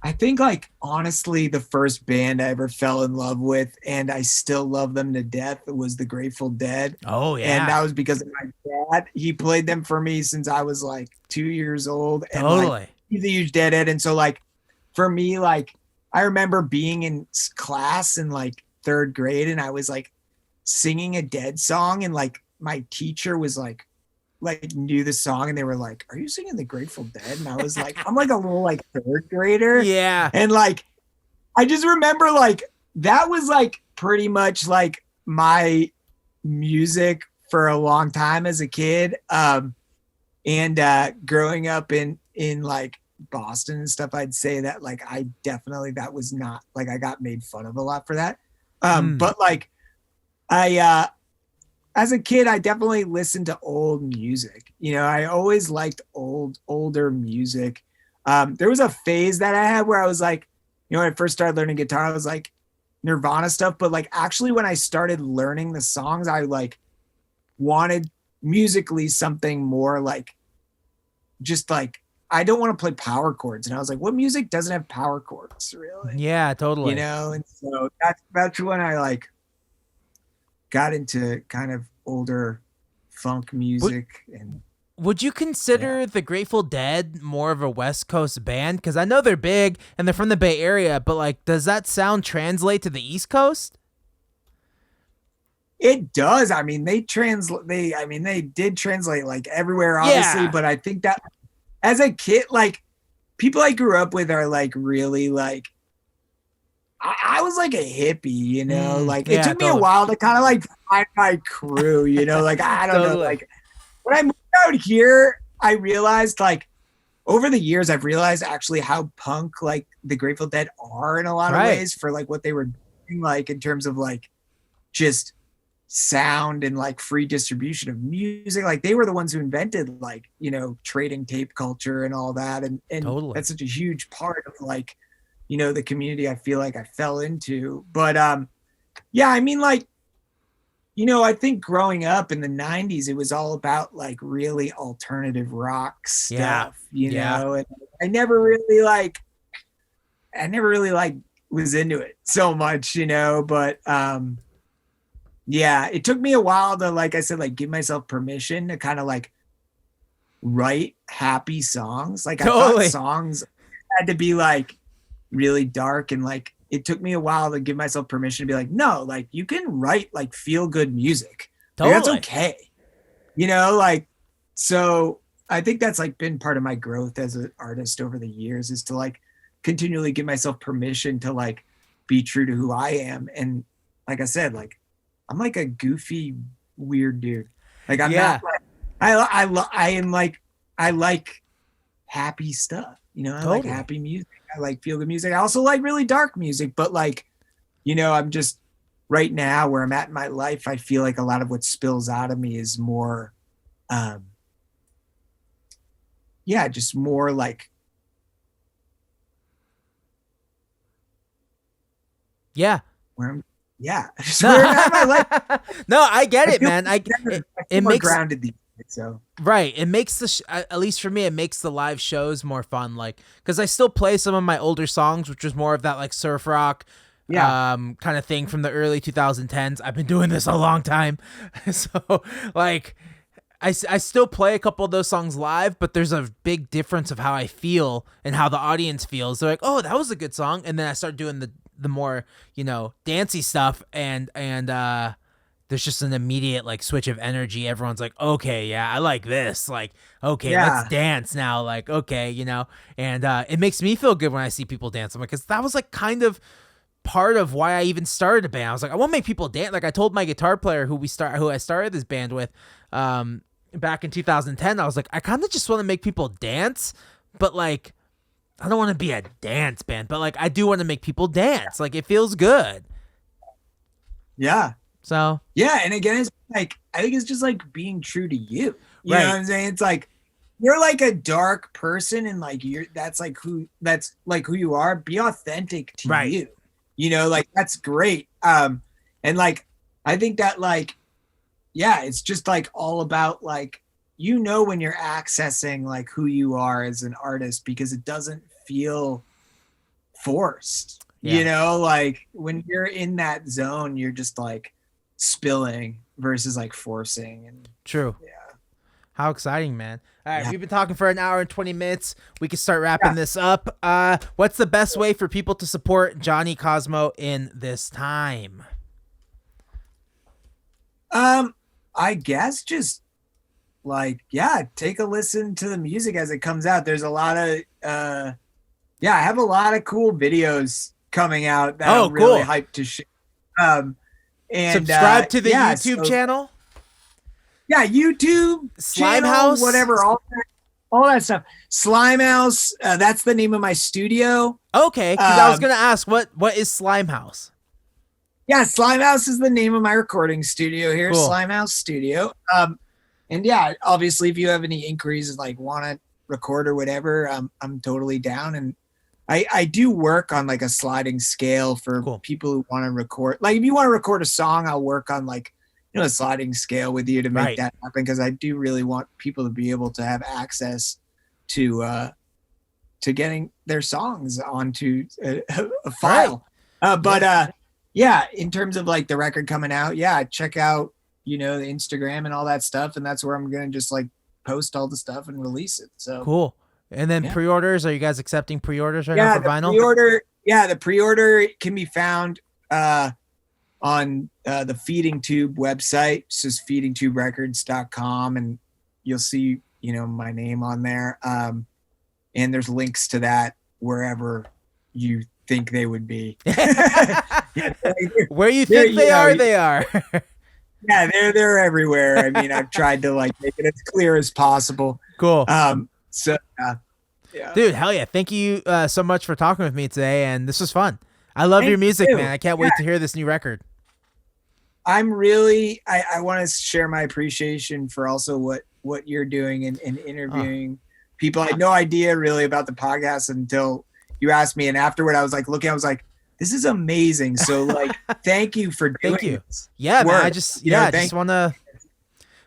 [SPEAKER 2] I think like honestly, the first band I ever fell in love with, and I still love them to death, was the Grateful Dead.
[SPEAKER 1] Oh yeah.
[SPEAKER 2] And that was because of my dad. He played them for me since I was like 2 years old. And
[SPEAKER 1] Totally.
[SPEAKER 2] like, he's a huge Deadhead. And so like for me, like I remember being in class in like third grade, and I was like singing a Dead song, and like my teacher was like knew the song, and they were like, "Are you singing the Grateful Dead?" And I was like, I'm like a little like third grader.
[SPEAKER 1] Yeah.
[SPEAKER 2] And like I just remember like that was like pretty much like my music for a long time as a kid. And growing up in like Boston and stuff, I'd say that like I definitely, that was not like, I got made fun of a lot for that. But like as a kid, I definitely listened to old music. You know, I always liked older music. There was a phase that I had where I was like, you know, when I first started learning guitar, I was like Nirvana stuff. But like actually when I started learning the songs, I like wanted musically something more like, just like, I don't want to play power chords. And I was like, what music doesn't have power chords, really?
[SPEAKER 1] Yeah, totally.
[SPEAKER 2] You know? And so that's when I like got into kind of older funk music.
[SPEAKER 1] Would you consider the Grateful Dead more of a West Coast band? Because I know they're big and they're from the Bay Area, but like, does that sound translate to the East Coast?
[SPEAKER 2] It does. I mean, they did translate like everywhere, obviously, but I think that as a kid, like people I grew up with are like really like, I was like a hippie, you know, like it took me a while to kind of like find my crew, you know, like, I don't know, like when I moved out here, I realized like over the years, I've realized actually how punk like the Grateful Dead are in a lot of ways for like what they were doing, like in terms of like just sound and like free distribution of music. Like they were the ones who invented like, you know, trading tape culture and all that. And that's such a huge part of like, you know, the community I feel like I fell into. But yeah, I mean, like, I think growing up in the 90s, it was all about like really alternative rock
[SPEAKER 1] Yeah.
[SPEAKER 2] stuff,
[SPEAKER 1] Yeah.
[SPEAKER 2] and I never really like was into it so much, but yeah, it took me a while to, like I said, like give myself permission to kind of like write happy songs. Like I thought
[SPEAKER 1] Totally.
[SPEAKER 2] songs had to be like really dark, and like it took me a while to give myself permission to be like, no, like you can write like feel good music. Like, that's
[SPEAKER 1] Totally.
[SPEAKER 2] okay. Like, so I think that's like been part of my growth as an artist over the years, is to like continually give myself permission to like be true to who I am. And like I said, like I'm like a goofy, weird dude. Like I'm
[SPEAKER 1] Yeah.
[SPEAKER 2] not like, I like happy stuff. I like
[SPEAKER 1] Totally.
[SPEAKER 2] happy music. I like feel good music. I also like really dark music, but like, I'm just right now where I'm at in my life. I feel like a lot of what spills out of me is more, just more like,
[SPEAKER 1] Yeah.
[SPEAKER 2] where I'm, just where I'm at in my life.
[SPEAKER 1] No, I get it, man.
[SPEAKER 2] I feel
[SPEAKER 1] It
[SPEAKER 2] more
[SPEAKER 1] makes
[SPEAKER 2] grounded these days, so.
[SPEAKER 1] right. It makes at least for me, it makes the live shows more fun. Like, because I still play some of my older songs, which was more of that like surf rock,
[SPEAKER 2] Yeah.
[SPEAKER 1] kind of thing from the early 2010s. I've been doing this a long time, so like, I still play a couple of those songs live, but there's a big difference of how I feel and how the audience feels. They're like, "Oh, that was a good song," and then I start doing the more dancey stuff, and there's just an immediate like switch of energy. Everyone's like, okay, yeah, I like this. Like, okay, let's dance now. Like, okay, and it makes me feel good when I see people dance. I'm like, because that was like kind of part of why I even started a band. I was like, I want to make people dance. Like I told my guitar player who I started this band with, back in 2010, I was like, I kind of just want to make people dance, but like, I don't want to be a dance band, but like, I do want to make people dance. Like, it feels good.
[SPEAKER 2] Yeah.
[SPEAKER 1] So
[SPEAKER 2] yeah, and again, it's like I think it's just like being true to you. You
[SPEAKER 1] Right.
[SPEAKER 2] know what I'm saying? It's like you're like a dark person, and like that's like who you are. Be authentic to
[SPEAKER 1] Right.
[SPEAKER 2] you. Like that's great. And like I think that like it's just like all about like when you're accessing like who you are as an artist, because it doesn't feel forced.
[SPEAKER 1] Yeah.
[SPEAKER 2] Like when you're in that zone, you're just like spilling versus like forcing. And
[SPEAKER 1] True.
[SPEAKER 2] yeah.
[SPEAKER 1] How exciting, man. All right,
[SPEAKER 2] Yeah.
[SPEAKER 1] we've been talking for an hour and 20 minutes. We can start wrapping this up. What's the best way for people to support Jonny Kosmo in this time?
[SPEAKER 2] I guess just like, take a listen to the music as it comes out. There's a lot of, I have a lot of cool videos coming out that I'm really hyped to share. And
[SPEAKER 1] subscribe to the YouTube channel.
[SPEAKER 2] Yeah, YouTube,
[SPEAKER 1] Slime
[SPEAKER 2] channel,
[SPEAKER 1] House,
[SPEAKER 2] whatever, all that stuff. Slime House, that's the name of my studio.
[SPEAKER 1] Okay, because I was gonna ask what is Slime House.
[SPEAKER 2] Yeah, Slime House is the name of my recording studio here.
[SPEAKER 1] Cool.
[SPEAKER 2] Slime House Studio. And yeah, obviously, if you have any inquiries and like want to record or whatever, I'm totally down. And I do work on like a sliding scale for people who want to record. Like if you want to record a song, I'll work on like a sliding scale with you to make that happen, because I do really want people to be able to have access to getting their songs onto a file. Right. In terms of like the record coming out, check out the Instagram and all that stuff, and that's where I'm gonna just like post all the stuff and release it. So
[SPEAKER 1] cool. And then pre-orders, are you guys accepting pre-orders right now for vinyl?
[SPEAKER 2] The pre-order can be found on the Feeding Tube website. It's just feedingtuberecords.com, and you'll see my name on there, and there's links to that wherever you think they would be.
[SPEAKER 1] Where you think they are.
[SPEAKER 2] Yeah, they're everywhere. I mean, I've tried to like make it as clear as possible.
[SPEAKER 1] Cool.
[SPEAKER 2] So
[SPEAKER 1] dude, hell yeah. Thank you so much for talking with me today, and this was fun. I love your music, man. I can't wait to hear this new record.
[SPEAKER 2] I'm really I want to share my appreciation for also what you're doing in interviewing people. I had no idea really about the podcast until you asked me, and afterward I was like looking, I was like, this is amazing. So like, thank you for doing
[SPEAKER 1] Thank you.
[SPEAKER 2] this
[SPEAKER 1] Yeah, man.
[SPEAKER 2] work.
[SPEAKER 1] I just just want to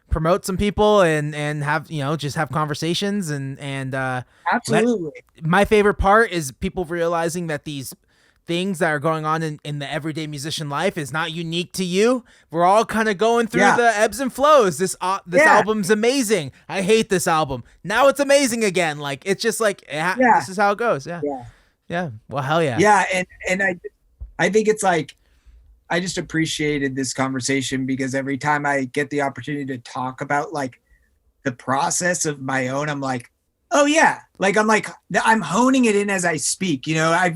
[SPEAKER 1] promote some people and have just have conversations and
[SPEAKER 2] Absolutely.
[SPEAKER 1] my favorite part is people realizing that these things that are going on in the everyday musician life is not unique to you. We're all kind of going through the ebbs and flows. This album's amazing. I hate this album. Now it's amazing again. Like, it's just like, this is how it goes. Yeah. Well, hell yeah.
[SPEAKER 2] Yeah. And I think it's like, I just appreciated this conversation because every time I get the opportunity to talk about like the process of my own, I'm like, oh yeah. Like, I'm honing it in as I speak, I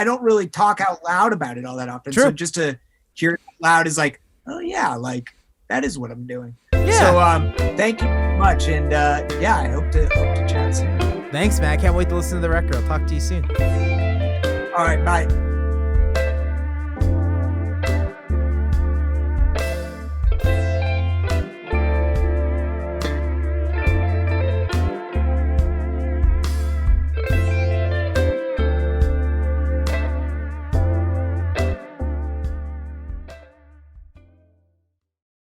[SPEAKER 2] don't really talk out loud about it all that often.
[SPEAKER 1] True.
[SPEAKER 2] So just to hear it out loud is like, oh yeah, like that is what I'm doing.
[SPEAKER 1] Yeah.
[SPEAKER 2] So, thank you very much. And, I hope to chat soon.
[SPEAKER 1] Thanks, man. I can't wait to listen to the record. I'll talk to you soon.
[SPEAKER 2] All right. Bye.